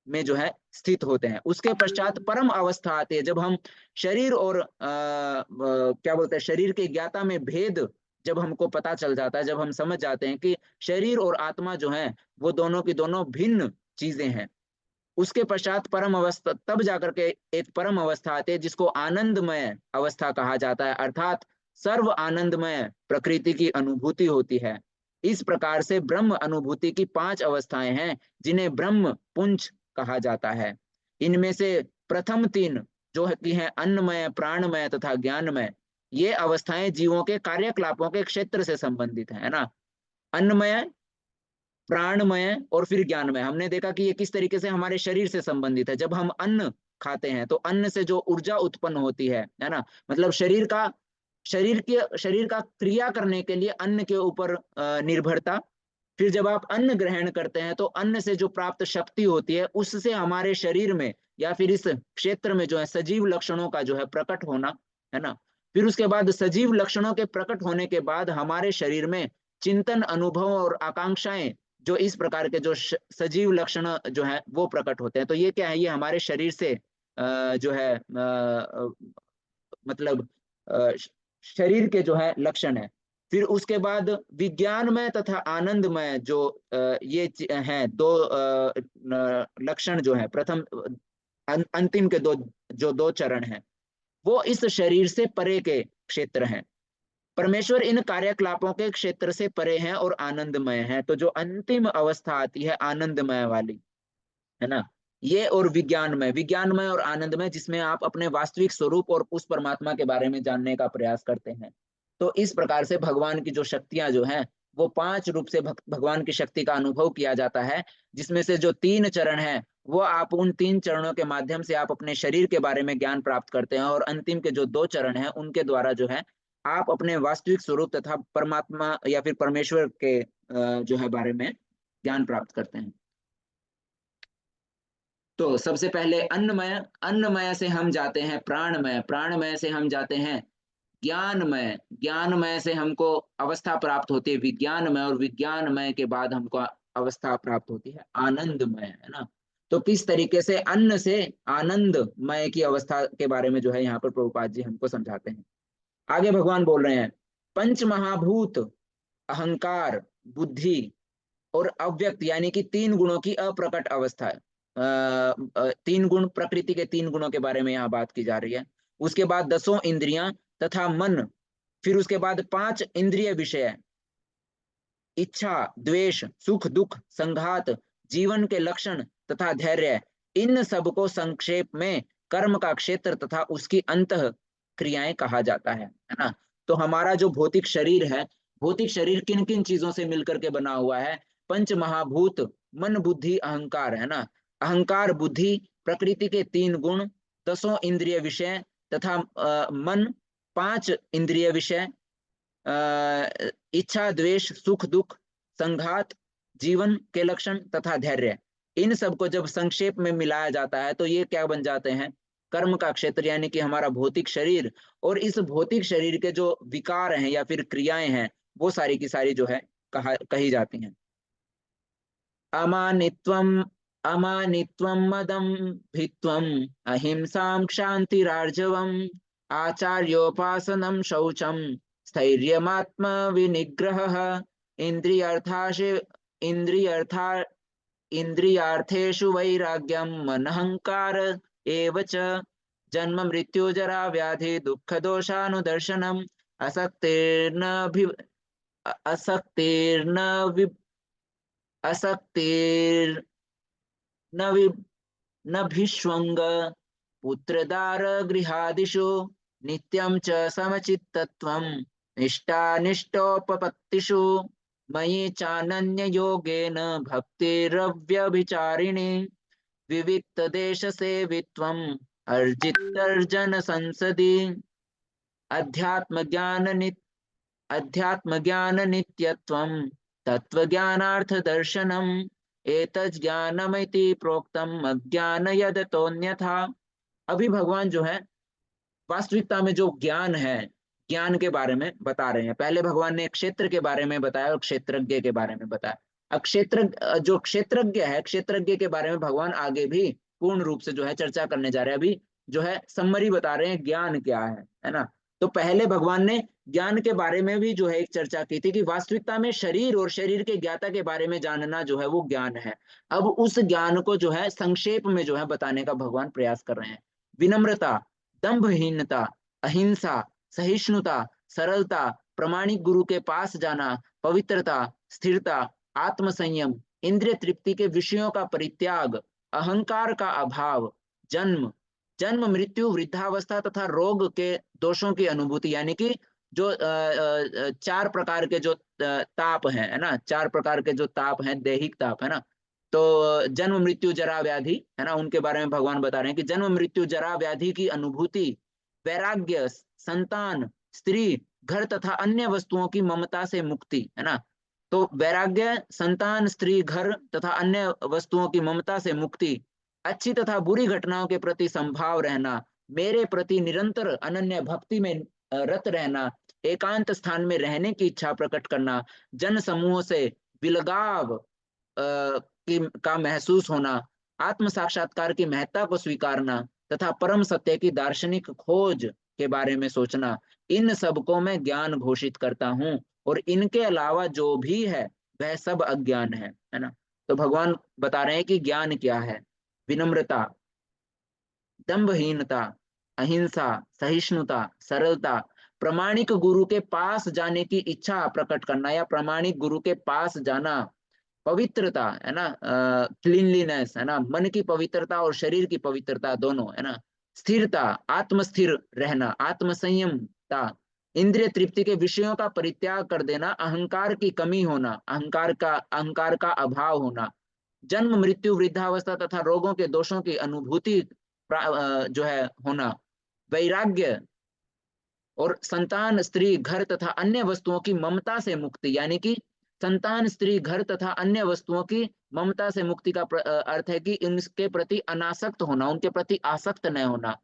B: में जो है स्थित होते हैं। उसके पश्चात परम अवस्था आती है, जब हम शरीर और क्या बोलते हैं, शरीर के ज्ञाता में भेद जब हमको पता चल जाता है, जब हम समझ जाते हैं कि शरीर और आत्मा जो है वो दोनों की दोनों भिन्न चीजें हैं, उसके पश्चात परम अवस्था, तब जाकर के एक परम अवस्था आती है जिसको आनंदमय अवस्था कहा जाता है, अर्थात सर्व आनंदमय प्रकृति की अनुभूति होती है। इस प्रकार से ब्रह्म अनुभूति की 5 अवस्थाएं हैं जिन्हें ब्रह्म पुंज कहा जाता है। इनमें से प्रथम 3 जो कि हैं अन्नमय, प्राणमय तथा ज्ञानमय, ये अवस्थाएं जीवों के कार्यकलापों के क्षेत्र से संबंधित है ना। अन्नमय, प्राणमय और फिर ज्ञानमय, हमने देखा कि ये किस तरीके से हमारे शरीर से संबंधित है। जब हम अन्न खाते हैं तो अन्न से जो ऊर्जा उत्पन्न होती है ना, मतलब शरीर का क्रिया करने के लिए अन्न के ऊपर निर्भरता। फिर जब आप अन्न ग्रहण करते हैं तो अन्न से जो प्राप्त शक्ति होती है उससे हमारे शरीर में या फिर इस क्षेत्र में जो है सजीव लक्षणों का जो है प्रकट होना, है ना। फिर उसके बाद सजीव लक्षणों के प्रकट होने के बाद हमारे शरीर में चिंतन, अनुभव और आकांक्षाएं, जो इस प्रकार के जो सजीव लक्षण जो है वो प्रकट होते हैं। तो ये क्या है, ये हमारे शरीर से जो है मतलब शरीर के जो है लक्षण है। फिर उसके बाद विज्ञानमय तथा आनंदमय जो ये हैं 2 लक्षण जो है, प्रथम अंतिम के 2 चरण हैं, वो इस शरीर से परे के क्षेत्र हैं। परमेश्वर इन कार्यकलापों के क्षेत्र से परे हैं और आनंदमय है। तो जो अंतिम अवस्था आती है आनंदमय वाली, है ना, ये और विज्ञानमय और आनंदमय, जिसमें आप अपने वास्तविक स्वरूप और उस परमात्मा के बारे में जानने का प्रयास करते हैं। तो इस प्रकार से भगवान की जो शक्तियां जो हैं वो 5 रूप से भगवान की शक्ति का अनुभव किया जाता है, जिसमें से जो 3 चरण हैं वो आप उन 3 चरणों के माध्यम से आप अपने शरीर के बारे में ज्ञान प्राप्त करते हैं, और अंतिम के जो 2 चरण हैं उनके द्वारा जो है आप अपने वास्तविक स्वरूप तथा परमात्मा या फिर परमेश्वर के जो है बारे में ज्ञान प्राप्त करते हैं। तो सबसे पहले अन्नमय से हम जाते हैं प्राणमय, प्राणमय से हम जाते हैं ज्ञानमय, ज्ञानमय से हमको अवस्था प्राप्त होती है विज्ञानमय, और विज्ञानमय के बाद हमको अवस्था प्राप्त होती है आनंदमय, है ना। तो किस तरीके से अन्न से आनंदमय की अवस्था के बारे में जो है यहाँ पर प्रभुपाद जी हमको समझाते हैं। आगे भगवान बोल रहे हैं, पंच महाभूत, अहंकार, बुद्धि और अव्यक्त, यानी कि 3 गुणों की अप्रकट अवस्था है। 3 गुण, प्रकृति के 3 गुणों के बारे में यहाँ बात की जा रही है। उसके बाद 10 इंद्रियां तथा मन, फिर उसके बाद 5 इंद्रिय विषय, इच्छा, द्वेष, सुख दुख, संघात, जीवन के लक्षण तथा धैर्य, इन सबको संक्षेप में कर्म का क्षेत्र तथा उसकी अंत क्रियाएं कहा जाता है ना। तो हमारा जो भौतिक शरीर है, भौतिक शरीर किन किन चीजों से मिलकर के बना हुआ है? पंच महाभूत, मन बुद्धि अहंकार, है ना। अहंकार, बुद्धि, प्रकृति के 3 गुण, 10 इंद्रिय विषय तथा मन, 5 इंद्रिय विषय, इच्छा, द्वेष, सुख दुख, संघात, जीवन के लक्षण तथा धैर्य, इन सबको जब संक्षेप में मिलाया जाता है तो ये क्या बन जाते हैं? कर्म का क्षेत्र, यानी कि हमारा भौतिक शरीर। और इस भौतिक शरीर के जो विकार हैं या फिर क्रियाएं हैं वो सारी की सारी जो है कही जाती हैं। अमानित्वम मदम भित्वम, अहिंसां क्षान्तिरार्जवम, आचार्योपासनम शौचम, स्थैर्यमात्म विनिग्रहः, इंद्रियार्थेषु वैराग्यम, मनहंकार एव च, जन्म मृत्यु जरा व्याधि दुख दोषानुदर्शनम, असक्तिर्न भिष्वंग, पुत्रदार गृहादिषु, नित्यं च समचित्तत्वं, निष्ठानिष्ठोपपत्तिषु, मयि चानन्य योगेन भक्तिरव्यभिचारिणी, विविक्त देश सेवित्वं, अर्जितर्जन संसदि, अध्यात्म ज्ञान नित्यत्वं, तत्वज्ञानार्थ दर्शनम, एतज्ज्ञानमिति प्रोक्तम अज्ञान यदतोऽन्यथा। अभी भगवान जो है वास्तविकता में जो ज्ञान है, ज्ञान के बारे में बता रहे हैं। पहले भगवान ने क्षेत्र के बारे में बताया और क्षेत्रज्ञ के बारे में बताया। अब जो क्षेत्रज्ञ है, क्षेत्रज्ञ के बारे में भगवान आगे भी पूर्ण रूप से जो है चर्चा करने जा रहे हैं। अभी जो है समरी बता रहे हैं ज्ञान क्या है ना। तो पहले भगवान ने ज्ञान के बारे में भी जो है एक चर्चा की थी कि वास्तविकता में शरीर और शरीर के ज्ञाता के बारे में जानना जो है वो ज्ञान है। अब उस ज्ञान को जो है संक्षेप में जो है बताने का भगवान प्रयास कर रहे हैं। विनम्रता, दंभहीनता, अहिंसा, सहिष्णुता, सरलता, प्रामाणिक गुरु के पास जाना, पवित्रता, स्थिरता, आत्मसंयम, इंद्रिय तृप्ति के विषयों का परित्याग, अहंकार का अभाव, जन्म जन्म मृत्यु वृद्धावस्था तथा रोग के दोषों की अनुभूति, यानी कि जो चार प्रकार के जो ताप है ना, चार प्रकार के जो ताप हैं, दैहिक ताप है ना, तो जन्म मृत्यु जरा व्याधि है ना, उनके बारे में भगवान बता रहे हैं कि जन्म मृत्यु जरा व्याधि की अनुभूति, वैराग्य, संतान, स्त्री, घर तथा अन्य वस्तुओं की ममता से मुक्ति है ना। तो वैराग्य, संतान, स्त्री, घर तथा अन्य वस्तुओं की ममता से मुक्ति, अच्छी तथा बुरी घटनाओं के प्रति संभाव रहना, मेरे प्रति निरंतर अनन्य भक्ति में रत रहना, एकांत स्थान में रहने की इच्छा प्रकट करना, जन समूह से विलगाव का महसूस होना, आत्म साक्षात्कार की महत्ता को स्वीकारना तथा परम सत्य की दार्शनिक खोज के बारे में सोचना, इन सब को मैं ज्ञान घोषित करता हूँ और इनके अलावा जो भी है वह सब अज्ञान है ना। तो भगवान बता रहे हैं कि ज्ञान क्या है। विनम्रता, दंभहीनता, अहिंसा, सहिष्णुता, सरलता, प्रामाणिक गुरु के पास जाने की इच्छा प्रकट करना या प्रामाणिक गुरु के पास जाना, पवित्रता है ना, क्लीनलीनेस है ना, मन की पवित्रता और शरीर की पवित्रता दोनों है ना, स्थिरता, आत्मस्थिर रहना, आत्मसंयमता, इंद्रिय तृप्ति के विषयों का परित्याग कर देना, अहंकार की कमी होना, अहंकार का अभाव होना, जन्म मृत्यु वृद्धावस्था तथा रोगों के दोषों की अनुभूति जो है होना, वैराग्य और संतान, स्त्री, घर तथा अन्य वस्तुओं की ममता से मुक्ति, यानी कि संतान, स्त्री, घर तथा अन्य वस्तुओं की ममता से मुक्ति का अर्थ है कि इनके प्रति अनासक्त होना, उनके प्रति आसक्त न होना,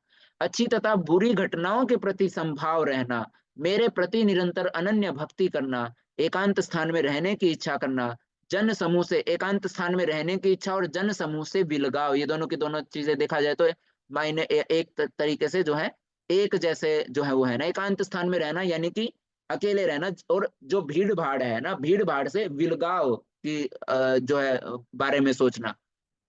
B: अच्छी तथा बुरी घटनाओं के प्रति संभाव रहना, मेरे प्रति निरंतर अनन्य भक्ति करना, एकांत स्थान में रहने की इच्छा करना, जन समूह से एकांत स्थान में रहने की इच्छा और जन समूह से विलगाव, ये दोनों की दोनों चीजें देखा जाए तो मायने एक तरीके से जो है एक जैसे जो है वो है ना, एकांत स्थान में रहना यानी कि अकेले रहना, और जो भीड़ भाड़ है ना, भीड़ भाड़ से विलगाव की जो है बारे में सोचना,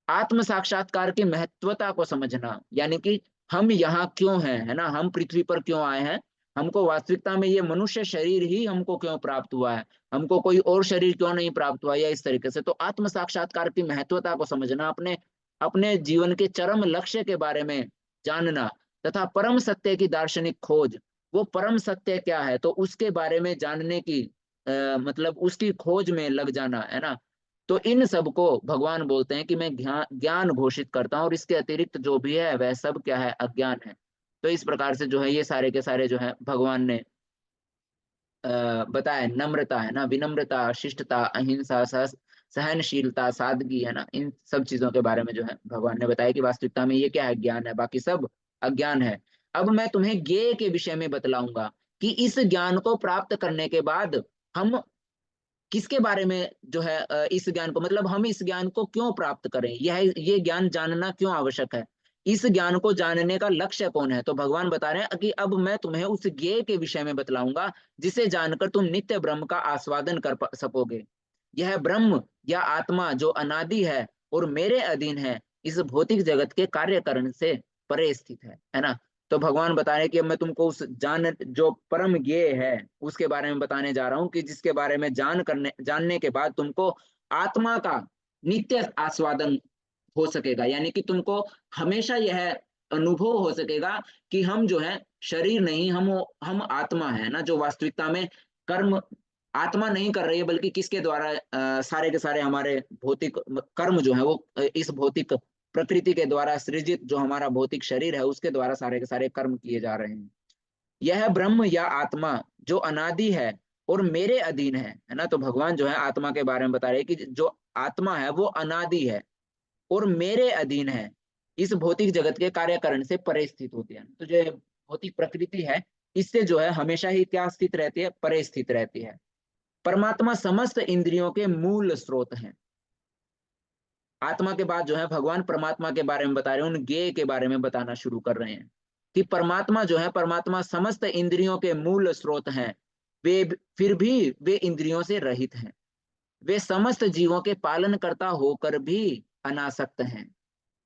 B: आत्म साक्षात्कार की महत्वता को समझना, यानी कि हम यहाँ क्यों हैं है ना, हम पृथ्वी पर क्यों आए हैं, हमको वास्तविकता में ये मनुष्य शरीर ही हमको क्यों प्राप्त हुआ है, हमको कोई और शरीर क्यों नहीं प्राप्त हुआ, या इस तरीके से। तो आत्म साक्षात्कार की महत्वता को समझना, अपने अपने जीवन के चरम लक्ष्य के बारे में जानना तथा परम सत्य की दार्शनिक खोज, वो परम सत्य क्या है तो उसके बारे में जानने की मतलब उसकी खोज में लग जाना है ना। तो इन सब को भगवान बोलते हैं कि मैं ज्ञान घोषित करता हूँ और इसके अतिरिक्त जो भी है वह सब क्या है, अज्ञान है। तो इस प्रकार से जो है ये सारे के सारे जो है भगवान ने बताया। नम्रता है ना, विनम्रता, शिष्टता, अहिंसा, सहनशीलता, सादगी है ना, इन सब चीजों के बारे में जो है भगवान ने बताया कि वास्तविकता में ये क्या है, ज्ञान है, बाकी सब अज्ञान है। अब मैं तुम्हें ज्ञेय के विषय में बतलाऊंगा कि इस ज्ञान को प्राप्त करने के बाद हम किसके बारे में जो है इस ज्ञान को, मतलब हम इस ज्ञान को क्यों प्राप्त करें, ये ज्ञान जानना क्यों आवश्यक है, इस ज्ञान को जानने का लक्ष्य कौन है। तो भगवान बता रहे हैं कि अब मैं तुम्हें उस ज्ञेय के विषय में बतलाऊंगा जिसे जानकर तुम नित्य ब्रह्म का आस्वादन कर सकोगे। यह ब्रह्म या आत्मा जो अनादि है और मेरे अधीन है, इस भौतिक जगत के कार्यकरण से परे स्थित है ना। तो भगवान बता रहे हैं कि अब मैं तुमको उस जो परम ज्ञेय है उसके बारे में बताने जा रहा हूँ कि जिसके बारे में जानने के बाद तुमको आत्मा का नित्य आस्वादन हो सकेगा, यानी कि तुमको हमेशा यह अनुभव हो सकेगा कि हम जो है शरीर नहीं, हम आत्मा है ना, जो वास्तविकता में कर्म आत्मा नहीं कर रही है बल्कि किसके द्वारा सारे के सारे हमारे भौतिक कर्म जो है वो इस भौतिक प्रकृति के द्वारा सृजित जो हमारा भौतिक शरीर है उसके द्वारा सारे के सारे कर्म किए जा रहे हैं। यह ब्रह्म या आत्मा जो अनादि है और मेरे अधीन है ना। तो भगवान जो है आत्मा के बारे में बता रहे हैं कि जो आत्मा है वो अनादि है और मेरे अधीन है, इस भौतिक जगत के कार्यकरण से परे स्थित होती है। तो जो भौतिक प्रकृति है इससे जो है हमेशा ही क्या स्थित रहती है, परे स्थित रहती है। परमात्मा समस्त इंद्रियों के मूल स्रोत हैं। आत्मा के बाद जो है भगवान परमात्मा के बारे में बता रहे हैं, उन ज्ञेय के बारे में बताना शुरू कर रहे हैं। कि परमात्मा जो है, परमात्मा समस्त इंद्रियों के मूल स्रोत हैं, वे फिर भी वे इंद्रियों से रहित हैं। वे समस्त जीवों के पालन करता होकर भी अनासक्त हैं।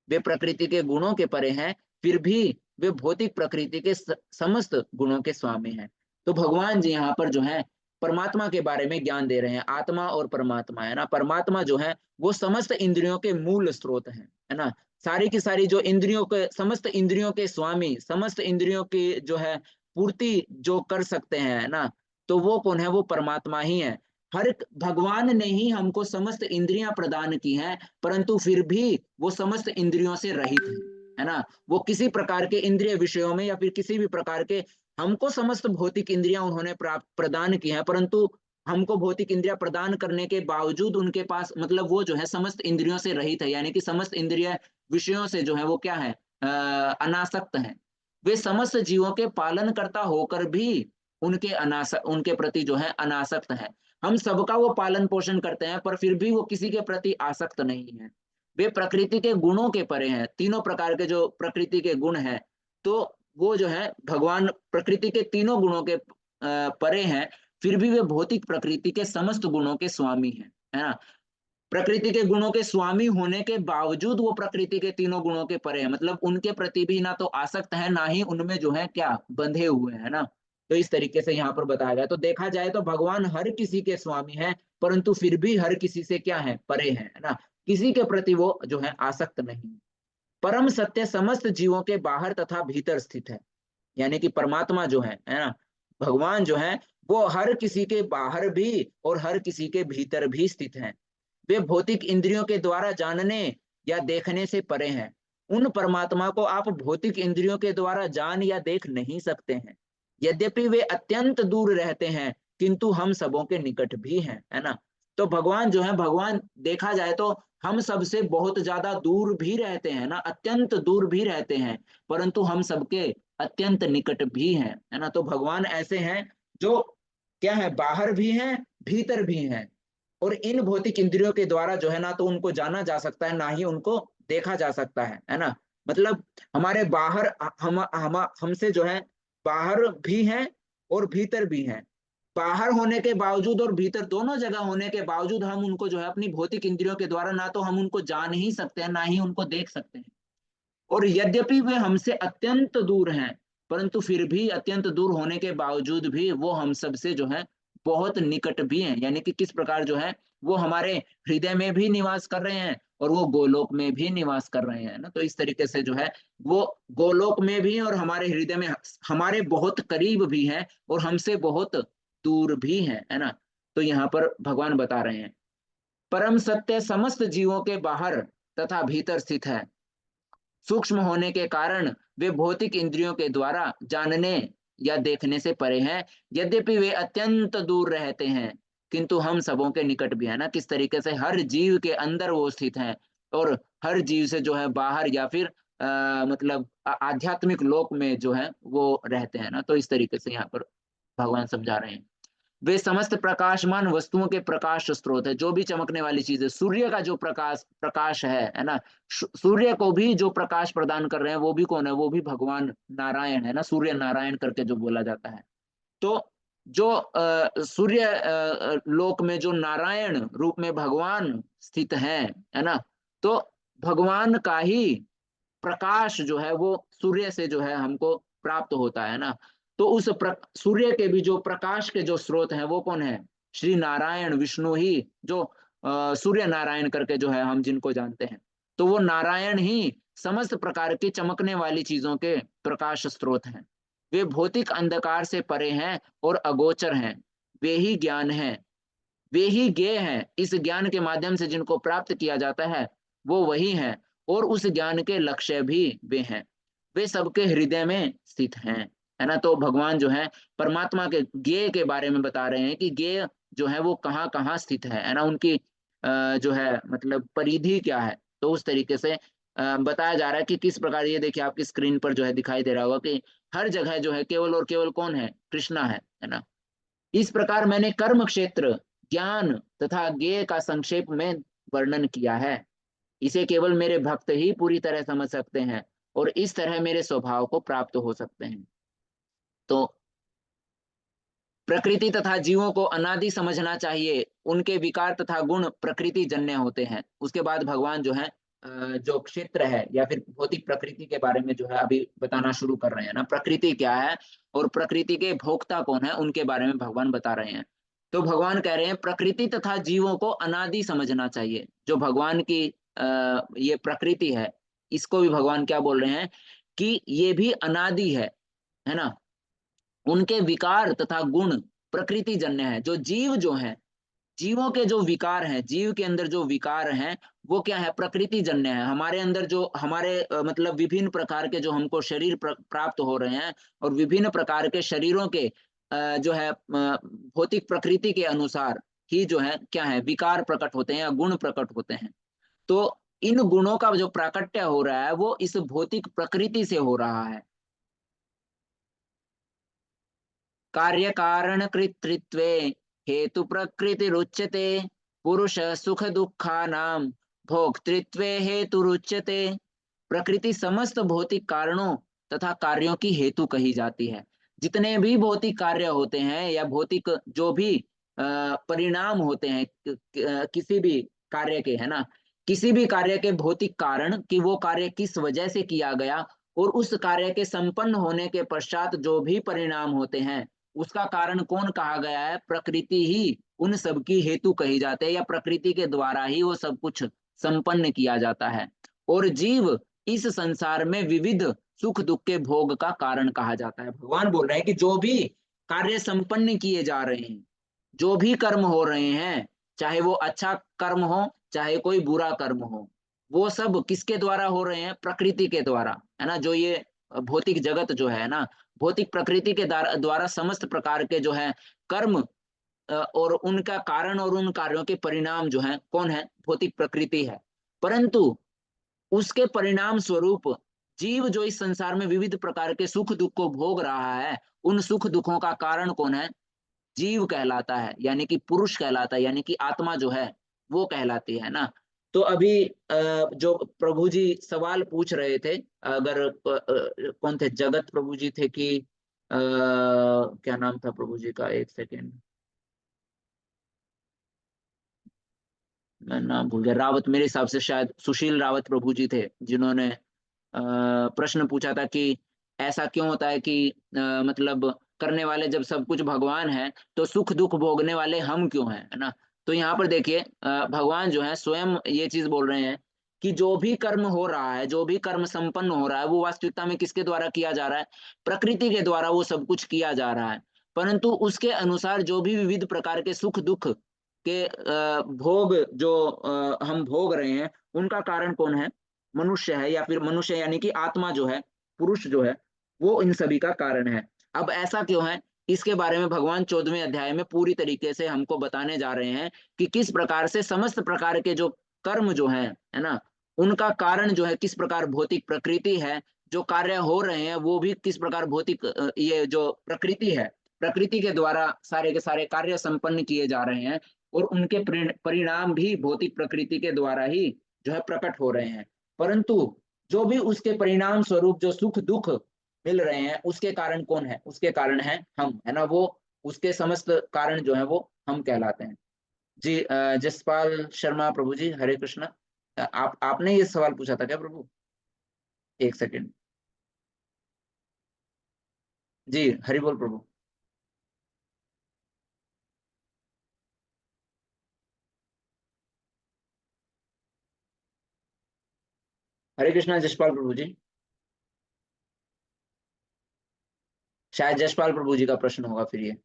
B: वे प्रकृति के गुणों के परे हैं, फिर भी वे भौतिक प्रकृति के समस्त गुणों के स्वामी हैं। तो भगवान जी यहाँ पर जो है परमात्मा के बारे में ज्ञान दे रहे हैं। आत्मा और परमात्मा है ना, परमात्मा जो है वो समस्त इंद्रियों के मूल स्रोत है ना। सारी की सारी जो इंद्रियों के, समस्त इंद्रियों के स्वामी, समस्त इंद्रियों की जो है पूर्ति जो कर सकते हैं, है ना, तो वो कौन है? वो परमात्मा ही है। हर भगवान ने ही हमको समस्त इंद्रियां प्रदान की हैं, परंतु फिर भी वो समस्त इंद्रियों से रहित है ना। वो किसी प्रकार के इंद्रिय विषयों में या फिर किसी भी प्रकार के, हमको समस्त भौतिक इंद्रियां उन्होंने प्राप्त प्रदान की हैं, परंतु हमको भौतिक इंद्रियां प्रदान करने के बावजूद उनके पास, मतलब वो जो है समस्त इंद्रियों से रहित है, यानी कि समस्त इंद्रिय विषयों से जो है वो क्या है? अनासक्त है। वे समस्त जीवों के पालन करता होकर भी उनके प्रति जो है अनासक्त है। हम सबका वो पालन पोषण करते हैं, पर फिर भी वो किसी के प्रति आसक्त नहीं है। वे प्रकृति के गुणों के परे हैं। तीनों प्रकार के जो प्रकृति के गुण हैं, तो वो जो है भगवान प्रकृति के तीनों गुणों के परे हैं, फिर भी वे भौतिक प्रकृति के समस्त गुणों के स्वामी हैं, है ना। प्रकृति के गुणों के स्वामी होने के बावजूद वो प्रकृति के तीनों गुणों के परे हैं, मतलब उनके प्रति भी ना तो आसक्त है, ना ही उनमें जो है क्या बंधे हुए हैं ना। तो इस तरीके से यहाँ पर बताया गया। तो देखा जाए तो भगवान हर किसी के स्वामी हैं, परंतु फिर भी हर किसी से क्या है? परे हैं, है ना। किसी के प्रति वो जो है आसक्त नहीं। परम सत्य समस्त जीवों के बाहर तथा भीतर स्थित है, यानी कि परमात्मा जो है ना, भगवान जो है वो हर किसी के बाहर भी और हर किसी के भीतर भी स्थित है। वे भौतिक इंद्रियों के द्वारा जानने या देखने से परे हैं। उन परमात्मा को आप भौतिक इंद्रियों के द्वारा जान या देख नहीं सकते हैं। यद्यपि वे अत्यंत दूर रहते हैं, किंतु हम सबों के निकट भी हैं, है ना। तो भगवान जो है, भगवान देखा जाए तो हम सबसे बहुत ज्यादा दूर भी रहते हैं ना, अत्यंत दूर भी रहते हैं, परंतु हम सबके अत्यंत निकट भी हैं, है ना। तो भगवान ऐसे हैं जो क्या है? बाहर भी हैं, भीतर भी हैं। और इन भौतिक इंद्रियों के द्वारा जो है ना तो उनको जाना जा सकता है, ना ही उनको देखा जा सकता है ना। मतलब हमारे बाहर हमसे जो है बाहर भी हैं और भीतर भी हैं। बाहर होने के बावजूद और भीतर दोनों जगह होने के बावजूद हम उनको जो है अपनी भौतिक इंद्रियों के द्वारा ना तो हम उनको जान ही सकते हैं, ना ही उनको देख सकते हैं। और यद्यपि वे हमसे अत्यंत दूर हैं, परंतु फिर भी अत्यंत दूर होने के बावजूद भी वो हम सबसे जो है बहुत निकट भी हैं, यानी कि किस प्रकार जो है वो हमारे हृदय में भी निवास कर रहे हैं और वो गोलोक में भी निवास कर रहे हैं ना। तो इस तरीके से जो है वो गोलोक में भी और हमारे हृदय में हमारे बहुत करीब भी हैं और हमसे बहुत दूर भी हैं, है ना। तो यहाँ पर भगवान बता रहे हैं परम सत्य समस्त जीवों के बाहर तथा भीतर स्थित है। सूक्ष्म होने के कारण वे भौतिक इंद्रियों के द्वारा जानने या देखने से परे हैं। यद्यपि वे अत्यंत दूर रहते हैं, किंतु हम सबों के निकट भी है ना। किस तरीके से हर जीव के अंदर वो स्थित हैं और हर जीव से जो है बाहर या फिर मतलब आध्यात्मिक लोक में जो है वो रहते हैं ना। तो इस तरीके से यहाँ पर भगवान समझा रहे हैं। वे समस्त प्रकाशमान वस्तुओं के प्रकाश स्रोत है। जो भी चमकने वाली चीज है, सूर्य का जो प्रकाश है ना, सूर्य को भी जो प्रकाश प्रदान कर रहे हैं वो भी कौन है? वो भी भगवान नारायण है ना, सूर्य नारायण करके जो बोला जाता है। तो जो सूर्य लोक में जो नारायण रूप में भगवान स्थित है ना, तो भगवान का ही प्रकाश जो है वो सूर्य से जो है हमको प्राप्त होता है ना। तो उस सूर्य के भी जो प्रकाश के जो स्रोत हैं वो कौन है? श्री नारायण विष्णु ही, जो सूर्य नारायण करके जो है हम जिनको जानते हैं। तो वो नारायण ही समस्त प्रकार की चमकने वाली चीजों के प्रकाश स्रोत हैं। वे भौतिक अंधकार से परे हैं और अगोचर हैं। वे ही ज्ञान है, वे ही ज्ञेय हैं। इस ज्ञान के माध्यम से जिनको प्राप्त किया जाता है वो वही है, और उस ज्ञान के लक्ष्य भी वे हैं। वे सबके हृदय में स्थित हैं, है ना। तो भगवान जो है परमात्मा के ज्ञेय के बारे में बता रहे हैं कि ज्ञेय जो है वो कहाँ कहाँ स्थित है ना, उनकी जो है मतलब परिधि क्या है। तो उस तरीके से बताया जा रहा है कि किस प्रकार, ये देखिए आपकी स्क्रीन पर जो है दिखाई दे रहा होगा कि हर जगह जो है केवल और केवल कौन है? कृष्णा है ना। इस प्रकार मैंने कर्म क्षेत्र, ज्ञान तथा ज्ञेय का संक्षेप में वर्णन किया है। इसे केवल मेरे भक्त ही पूरी तरह समझ सकते हैं। और इस तरह मेरे स्वभाव को प्राप्त हो सकते हैं। तो प्रकृति तथा जीवों को अनादि समझना चाहिए, उनके विकार तथा गुण प्रकृति जन्य होते हैं। उसके बाद भगवान जो है जो क्षेत्र है या फिर भौतिक प्रकृति के बारे में जो है अभी बताना शुरू कर रहे हैं ना, प्रकृति क्या है और प्रकृति के भोक्ता कौन है, उनके बारे में भगवान बता रहे हैं। तो भगवान कह रहे हैं प्रकृति तथा जीवों को अनादि समझना चाहिए। जो भगवान की ये प्रकृति है, इसको भी भगवान क्या बोल रहे हैं कि ये भी अनादि है ना। उनके विकार तथा गुण प्रकृति जन्य है। जो जीव जो है, जीवों के जो विकार हैं, जीव के अंदर जो विकार हैं वो क्या है, प्रकृति जन्य है। हमारे अंदर जो हमारे मतलब विभिन्न प्रकार के जो हमको शरीर प्राप्त हो रहे हैं और विभिन्न प्रकार के शरीरों के जो है भौतिक प्रकृति के अनुसार ही जो है क्या है, विकार प्रकट होते हैं या गुण प्रकट होते हैं। तो इन गुणों का जो प्राकट्य हो रहा है वो इस भौतिक प्रकृति से हो रहा है। कार्य कारण कृतृत्वे हेतु प्रकृति रुच्यते, पुरुष सुख दुखानाम भोक्तृत्वे हेतु रुच्यते। प्रकृति समस्त भौतिक कारणों तथा कार्यों की हेतु कही जाती है। जितने भी भौतिक कार्य होते हैं या भौतिक जो भी परिणाम होते हैं किसी भी कार्य के, है ना, किसी भी कार्य के भौतिक कारण कि वो कार्य किस वजह से किया गया और उस कार्य के संपन्न होने के पश्चात जो भी परिणाम होते हैं उसका कारण कौन कहा गया है, प्रकृति ही उन सब की हेतु कही जाते हैं या प्रकृति के द्वारा ही वो सब कुछ संपन्न किया जाता है। और जीव इस संसार में विविध सुख दुख के भोग का कारण कहा जाता है। भगवान बोल रहे हैं कि जो भी कार्य संपन्न किए जा रहे हैं, जो भी कर्म हो रहे हैं, चाहे वो अच्छा कर्म हो चाहे कोई बुरा कर्म हो, वो सब किसके द्वारा हो रहे हैं, प्रकृति के द्वारा, है ना। जो ये भौतिक जगत जो है ना, भौतिक प्रकृति के द्वारा समस्त प्रकार के जो है कर्म और उनका कारण और उन कार्यों के परिणाम जो है कौन है, भौतिक प्रकृति है। परंतु उसके परिणाम स्वरूप जीव जो इस संसार में विविध प्रकार के सुख दुख को भोग रहा है, उन सुख दुखों का कारण कौन है, जीव कहलाता है, यानी कि पुरुष कहलाता है, यानी कि आत्मा जो है वो कहलाती है ना। तो अभी जो प्रभु जी सवाल पूछ रहे थे, अगर कौन थे, जगत प्रभु जी थे कि क्या नाम था प्रभु जी का, एक सेकेंड मैं नाम भूल गया, रावत, मेरे हिसाब से शायद सुशील रावत प्रभु जी थे जिन्होंने प्रश्न पूछा था कि ऐसा क्यों होता है कि मतलब करने वाले जब सब कुछ भगवान है तो सुख दुख भोगने वाले हम क्यों हैं, है ना। तो यहाँ पर देखिए भगवान जो है स्वयं ये चीज बोल रहे हैं कि जो भी कर्म हो रहा है, जो भी कर्म संपन्न हो रहा है वो वास्तविकता में किसके द्वारा किया जा रहा है, प्रकृति के द्वारा वो सब कुछ किया जा रहा है। परंतु उसके अनुसार जो भी विविध प्रकार के सुख दुख के भोग जो हम भोग रहे हैं उनका कारण कौन है, मनुष्य है, या फिर मनुष्य यानी कि आत्मा जो है, पुरुष जो है, वो इन सभी का कारण है। अब ऐसा क्यों है, इसके बारे में भगवान 14वें अध्याय में पूरी तरीके से हमको बताने जा रहे हैं कि किस प्रकार से समस्त प्रकार के जो कर्म जो है ना, उनका कारण जो है किस प्रकार भौतिक प्रकृति है, जो कार्य हो रहे हैं वो भी किस प्रकार भौतिक ये जो प्रकृति है, प्रकृति के द्वारा सारे के सारे कार्य संपन्न किए जा रहे हैं और उनके परिणाम भी भौतिक प्रकृति के द्वारा ही जो है प्रकट हो रहे हैं। परंतु जो भी उसके परिणाम स्वरूप जो सुख दुख मिल रहे हैं उसके कारण कौन है, उसके कारण है हम, है ना। वो उसके समस्त कारण जो है वो हम कहलाते हैं। जी जसपाल शर्मा प्रभु जी, हरे कृष्णा। आपने ये सवाल पूछा था क्या प्रभु, एक सेकेंड। जी हरि बोल प्रभु। हरे कृष्णा जसपाल प्रभु जी, शायद जसपाल प्रभु जी का प्रश्न होगा फिर ये।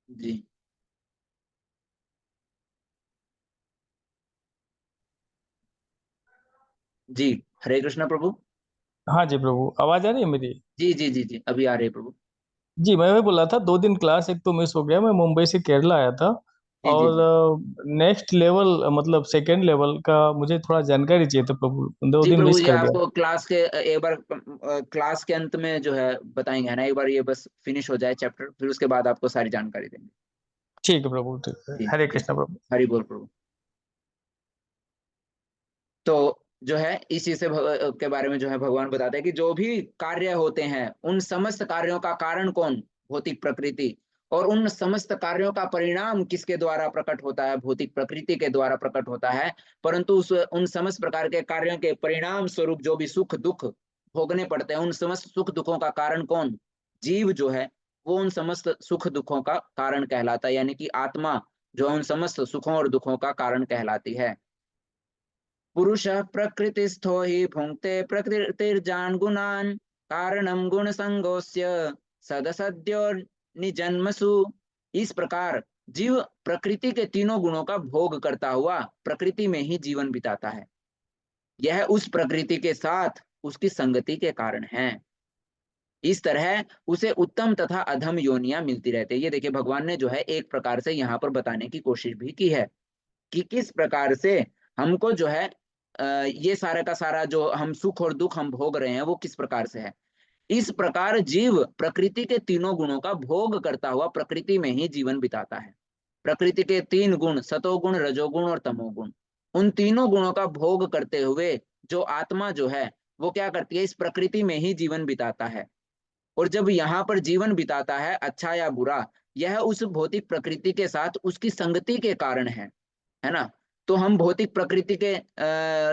B: जी जी हरे कृष्णा प्रभु।
D: हाँ जी प्रभु, आवाज आ रही है मेरी?
B: जी जी जी जी अभी आ रही है प्रभु।
D: जी, मैं वही बोला था, 2 दिन क्लास एक तो मिस हो गया। मैं मुंबई से केरला आया था
B: जी जी
D: और
B: जी
D: नेक्स्ट लेवल मतलब सेकंड लेवल का मुझे थोड़ा जानकारी चाहिए था प्रभु, दो
B: जी
D: दिन
B: प्रभु
D: मिस
B: जी,
D: कर गया।
B: आपको क्लास के एक बार क्लास के अंत में जो है बताएंगे, है ना। एक बार ये बस फिनिश हो जाए चैप्टर, फिर उसके बाद आपको सारी जानकारी देंगे।
D: ठीक है प्रभु, ठीक है।
B: जी
D: हरे
B: जी
D: कृष्णा प्रभु।
B: हरि बोल प्रभु। तो जो है इसी से के बारे में जो है भगवान बताते हैं कि जो भी कार्य होते हैं उन समस्त कार्यों का कारण कौन, भौतिक प्रकृति, और उन समस्त कार्यों का परिणाम किसके द्वारा प्रकट होता है, भौतिक प्रकृति के द्वारा प्रकट होता है। परंतु उन समस्त प्रकार के कार्यों के परिणाम स्वरूप जो भी सुख दुख भोगने पड़ते हैं, उन समस्त सुख दुखों का कारण कौन, जीव जो है वो उन समस्त सुख दुखों का कारण कहलाता है, यानी कि आत्मा जो उन समस्त सुखों और दुखों का कारण कहलाती है। पुरुष प्रकृतिस्थो ही भुंक्ते प्रकृतिर्जान गुणान कारणम गुण संगोस्य सदसद्यो निजन्मसु। इस प्रकार जीव प्रकृति के तीनों गुणों का भोग करता हुआ प्रकृति में ही जीवन बिताता है। यह उस प्रकृति के साथ उसकी संगति के कारण है। इस तरह उसे उत्तम तथा अधम योनियां मिलती रहती है। ये देखिए भगवान ने जो है एक प्रकार से यहाँ पर बताने की कोशिश भी की है कि किस प्रकार से हमको जो है ये सारा का सारा जो हम सुख और दुख हम भोग रहे हैं वो किस प्रकार से है। इस प्रकार जीव प्रकृति के तीनों गुणों का भोग करता हुआ प्रकृति में ही जीवन बिताता है। प्रकृति के तीन गुण, सतोगुण, रजोगुण और तमोगुण, उन तीनों गुणों का भोग करते हुए जो आत्मा जो है वो क्या करती है, इस प्रकृति में ही जीवन बिताता है। और जब यहाँ पर जीवन बिताता है अच्छा या बुरा, यह उस भौतिक प्रकृति के साथ उसकी संगति के कारण है ना। तो हम भौतिक प्रकृति के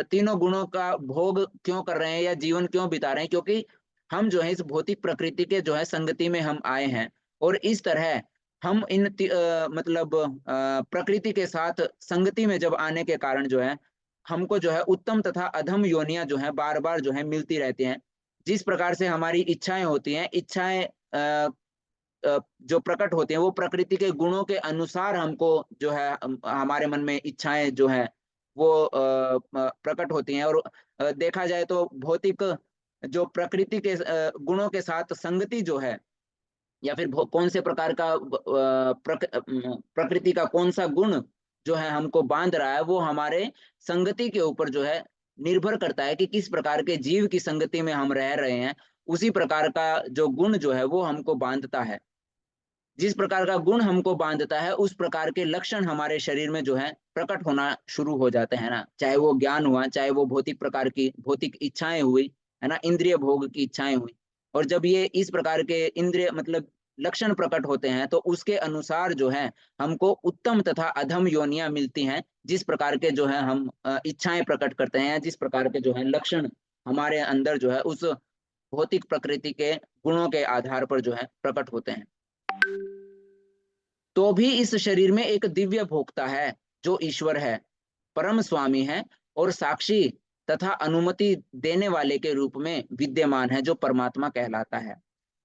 B: तीनों गुणों का भोग क्यों कर रहे हैं या जीवन क्यों बिता रहे हैं, क्योंकि हम जो है इस भौतिक प्रकृति के जो है संगति में हम आए हैं। और इस तरह हम इन मतलब प्रकृति के साथ संगति में जब आने के कारण जो है हमको जो है उत्तम तथा अधम योनियां जो है बार बार जो है मिलती रहती हैं। जिस प्रकार से हमारी इच्छाएं होती हैं, इच्छाएं जो प्रकट होते हैं वो प्रकृति के गुणों के अनुसार हमको जो है हमारे मन में इच्छाएं जो है वो प्रकट होती हैं। और देखा जाए तो भौतिक जो प्रकृति के गुणों के साथ संगति जो है या फिर कौन से प्रकार का प्रकृति का कौन सा गुण जो है हमको बांध रहा है, वो हमारे संगति के ऊपर जो है निर्भर करता है कि किस प्रकार के जीव की संगति में हम रह रहे हैं। उसी प्रकार का जो गुण जो है वो हमको बांधता है। जिस प्रकार का गुण हमको बांधता है उस प्रकार के लक्षण हमारे शरीर में जो है प्रकट होना शुरू हो जाते हैं ना। चाहे वो ज्ञान हुआ, चाहे वो भौतिक प्रकार की भौतिक इच्छाएं हुई, है ना, इंद्रिय भोग की इच्छाएं हुई। और जब ये इस प्रकार के इंद्रिय मतलब लक्षण प्रकट होते हैं तो उसके अनुसार जो है हमको उत्तम तथा अधम योनियां मिलती हैं। जिस प्रकार के जो है हम इच्छाएं प्रकट करते हैं, जिस प्रकार के जो है लक्षण हमारे अंदर जो है उस भौतिक प्रकृति के गुणों के आधार पर जो है प्रकट होते हैं। तो भी इस शरीर में एक दिव्य भोक्ता है जो ईश्वर है, परम स्वामी है और साक्षी तथा अनुमति देने वाले के रूप में विद्यमान है, जो परमात्मा कहलाता है।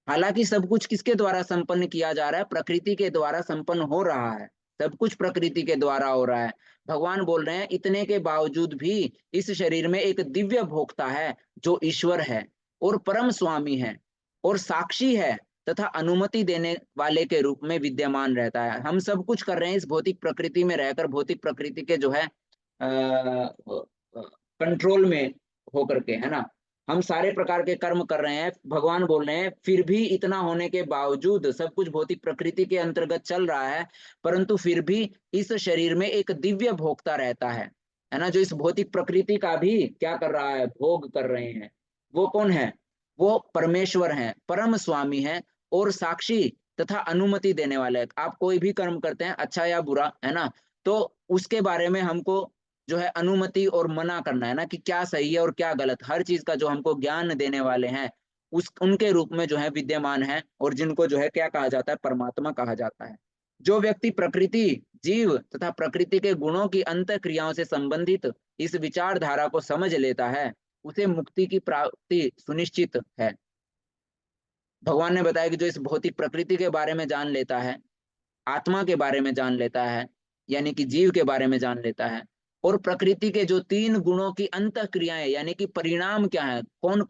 B: हालांकि सब कुछ किसके द्वारा संपन्न किया जा रहा है, प्रकृति के द्वारा संपन्न हो रहा है। सब कुछ प्रकृति के द्वारा हो रहा है। भगवान बोल रहे हैं इतने के बावजूद भी इस शरीर में एक दिव्य भोक्ता है जो ईश्वर है और परम स्वामी है और साक्षी है तथा अनुमति देने वाले के रूप में विद्यमान रहता है। हम सब कुछ कर रहे हैं इस भौतिक प्रकृति में रहकर, भौतिक प्रकृति के जो है कंट्रोल में होकर के, है ना। हम सारे प्रकार के कर्म कर रहे हैं। भगवान बोल रहे हैं फिर भी इतना होने के बावजूद सब कुछ भौतिक प्रकृति के अंतर्गत चल रहा है, परंतु फिर भी इस शरीर में एक दिव्य भोक्ता रहता है ना, जो इस भौतिक प्रकृति का भी क्या कर रहा है, भोग कर रहे हैं। वो कौन है? वो परमेश्वर है, परम स्वामी है और साक्षी तथा अनुमति देने वाले। आप कोई भी कर्म करते हैं अच्छा या बुरा, है ना, तो उसके बारे में हमको जो है अनुमति और मना करना है ना, कि क्या सही है और क्या गलत। हर चीज का जो हमको ज्ञान देने वाले हैं उस उनके रूप में जो है विद्यमान है, और जिनको जो है क्या कहा जाता है, परमात्मा कहा जाता है। जो व्यक्ति प्रकृति, जीव तथा प्रकृति के गुणों की अंत क्रियाओं से संबंधित इस विचारधारा को समझ लेता है उसे मुक्ति की प्राप्ति सुनिश्चित है। भगवान ने बताया कि जो इस भौतिक प्रकृति के बारे में जान लेता है, आत्मा के बारे में जान लेता है, यानी कि जीव के बारे में जान लेता है, और प्रकृति के जो तीन गुणों की अंत क्रियाएं यानी कि परिणाम क्या है, कौन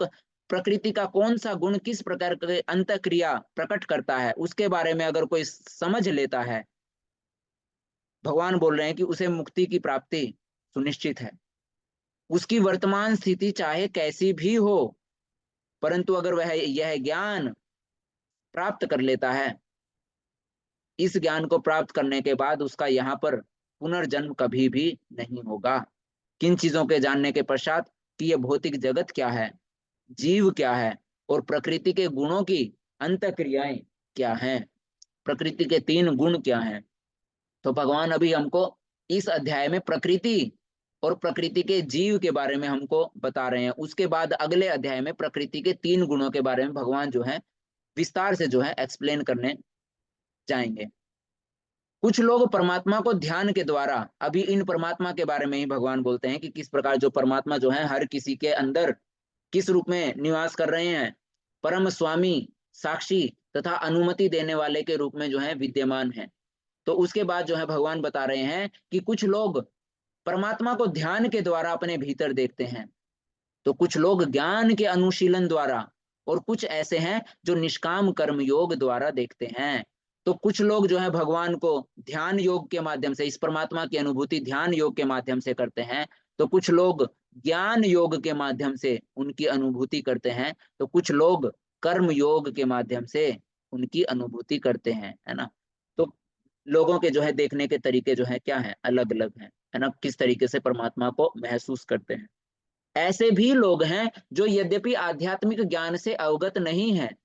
B: प्रकृति का कौन सा गुण किस प्रकार के अंत क्रिया प्रकट करता है, उसके बारे में अगर कोई समझ लेता है, भगवान बोल रहे हैं कि उसे मुक्ति की प्राप्ति सुनिश्चित है। उसकी वर्तमान स्थिति चाहे कैसी भी हो, परंतु अगर वह यह ज्ञान प्राप्त कर लेता है, इस ज्ञान को प्राप्त करने के बाद उसका यहाँ पर पुनर्जन्म कभी भी नहीं होगा। किन चीजों के जानने के पश्चात? कि ये भौतिक जगत क्या है, जीव क्या है, और प्रकृति के गुणों की अंतःक्रियाएं क्या हैं, प्रकृति के 3 गुण क्या हैं। तो भगवान अभी हमको इस अध्याय में प्रकृति और प्रकृति के जीव के बारे में हमको बता रहे हैं। उसके बाद अगले अध्याय में प्रकृति के 3 गुणों के बारे में भगवान जो है विस्तार से जो है एक्सप्लेन करने जाएंगे। कुछ लोग परमात्मा को ध्यान के द्वारा, अभी इन परमात्मा के बारे में ही भगवान बोलते हैं कि किस प्रकार जो परमात्मा जो है हर किसी के अंदर किस रूप में निवास कर रहे हैं, परम स्वामी, साक्षी तथा अनुमति देने वाले के रूप में जो है विद्यमान है। तो उसके बाद जो है भगवान बता रहे हैं कि कुछ लोग परमात्मा को ध्यान के द्वारा अपने भीतर देखते हैं, तो कुछ लोग ज्ञान के अनुशीलन द्वारा, और कुछ ऐसे हैं जो निष्काम कर्म योग द्वारा देखते हैं। तो कुछ लोग जो है भगवान को ध्यान योग के माध्यम से, इस परमात्मा की अनुभूति ध्यान योग के माध्यम से करते हैं, तो कुछ लोग ज्ञान योग के माध्यम से उनकी अनुभूति करते हैं, तो कुछ लोग कर्म योग के माध्यम से उनकी अनुभूति करते हैं, है ना। तो लोगों के जो है देखने के तरीके जो है क्या है, अलग अलग है ना, किस तरीके से परमात्मा को महसूस करते हैं। ऐसे भी लोग हैं जो यद्यपि आध्यात्मिक ज्ञान से अवगत नहीं है,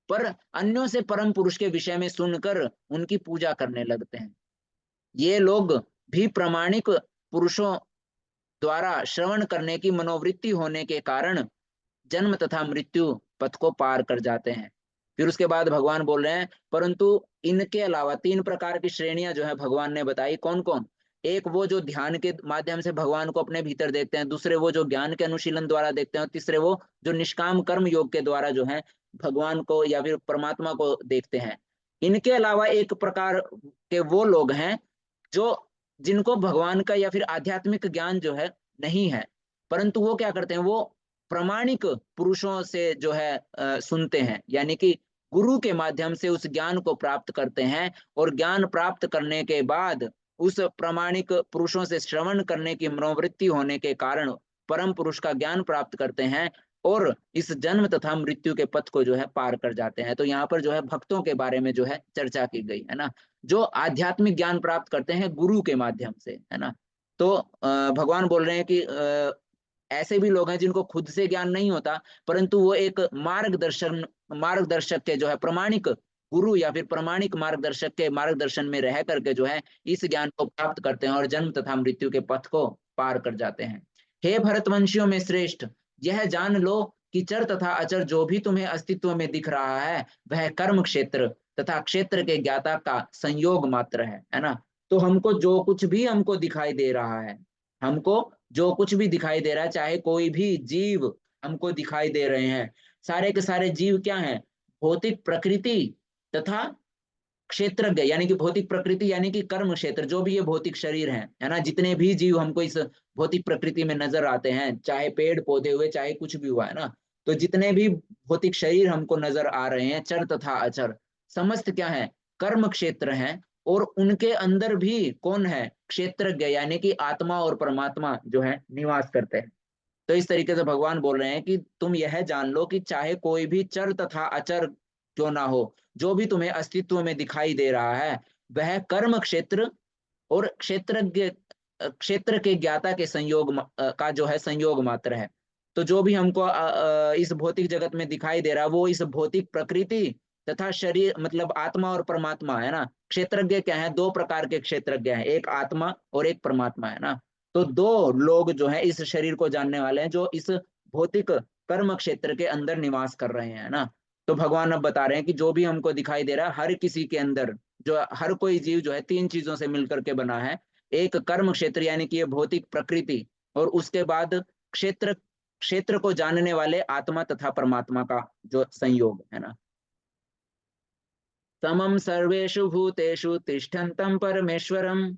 B: पर अन्यों से परम पुरुष के विषय में सुनकर उनकी पूजा करने लगते हैं। ये लोग भी प्रामाणिक पुरुषों द्वारा श्रवण करने की मनोवृत्ति होने के कारण जन्म तथा मृत्यु पथ को पार कर जाते हैं। फिर उसके बाद भगवान बोल रहे हैं, परंतु इनके अलावा 3 प्रकार की श्रेणियां जो है भगवान ने बताई। कौन कौन? एक वो जो ध्यान के माध्यम से भगवान को अपने भीतर देखते हैं, दूसरे वो जो ज्ञान के अनुशीलन द्वारा देखते हैं, और तीसरे वो जो निष्काम कर्म योग के द्वारा जो है भगवान को या फिर परमात्मा को देखते हैं। इनके अलावा एक प्रकार के वो लोग हैं जो जिनको भगवान का या फिर आध्यात्मिक ज्ञान जो है नहीं है, परंतु वो क्या करते हैं, वो प्रामाणिक पुरुषों से जो है सुनते हैं, यानी कि गुरु के माध्यम से उस ज्ञान को प्राप्त करते हैं, और ज्ञान प्राप्त करने के बाद उस प्रामाणिक पुरुषों से श्रवण करने की मनोवृत्ति होने के कारण परम पुरुष का ज्ञान प्राप्त करते हैं, और इस जन्म तथा मृत्यु के पथ को जो है पार कर जाते हैं। तो यहाँ पर जो है भक्तों के बारे में जो है चर्चा की गई है ना, जो आध्यात्मिक ज्ञान प्राप्त करते हैं गुरु के माध्यम से, है ना। तो भगवान बोल रहे हैं कि ऐसे भी लोग हैं जिनको खुद से ज्ञान नहीं होता, परंतु वो एक मार्गदर्शक के जो है प्रमाणिक गुरु या फिर प्रमाणिक मार्गदर्शक के मार्गदर्शन में रह करके जो है इस ज्ञान को प्राप्त करते हैं और जन्म तथा मृत्यु के पथ को पार कर जाते हैं। हे भरतवंशियों में श्रेष्ठ, यह जान लो कि चर तथा अचर जो भी तुम्हें अस्तित्व में दिख रहा है वह कर्म क्षेत्र तथा क्षेत्र के ज्ञाता का संयोग मात्र है ना। तो हमको जो कुछ भी हमको दिखाई दे रहा है, हमको जो कुछ भी दिखाई दे रहा है, चाहे कोई भी जीव हमको दिखाई दे रहे हैं, सारे के सारे जीव क्या हैं, भौतिक प्रकृति तथा क्षेत्रज्ञ, यानी कि भौतिक प्रकृति यानी कि कर्म क्षेत्र, जो भी ये भौतिक शरीर है ना, जितने भी जीव हमको इस भौतिक प्रकृति में नजर आते हैं, चाहे पेड़ पौधे हुए, चाहे कुछ भी हुआ, है ना, तो जितने भी भौतिक शरीर हमको नजर आ रहे हैं, चर तथा अचर, समस्त क्या है, कर्म क्षेत्र हैं, और उनके अंदर भी कौन है, क्षेत्रज्ञ, यानी कि आत्मा और परमात्मा जो है निवास करते हैं। तो इस तरीके से भगवान बोल रहे हैं कि तुम यह जान लो कि चाहे कोई भी चर तथा अचर क्यों ना हो, जो भी तुम्हें अस्तित्व में दिखाई दे रहा है वह कर्म क्षेत्र और क्षेत्र के ज्ञाता के संयोग का जो है संयोग मात्र है। तो जो भी हमको इस भौतिक जगत में दिखाई दे रहा है वो इस भौतिक प्रकृति तथा शरीर, मतलब आत्मा और परमात्मा, है ना। क्षेत्रज्ञ क्या है, 2 प्रकार के क्षेत्रज्ञ हैं, एक आत्मा और एक परमात्मा, है ना। तो 2 लोग जो है इस शरीर को जानने वाले हैं जो इस भौतिक कर्म क्षेत्र के अंदर निवास कर रहे हैं, ना। तो भगवान अब बता रहे हैं कि जो भी हमको दिखाई दे रहा है, हर किसी के अंदर, जो हर कोई जीव जो है 3 चीजों से मिलकर के बना है। एक कर्म क्षेत्र यानी कि ये भौतिक प्रकृति, और उसके बाद क्षेत्र को जानने वाले आत्मा तथा परमात्मा का जो संयोग है ना। समम सर्वेषु भूतेषु तिष्ठन्तं परमेश्वरं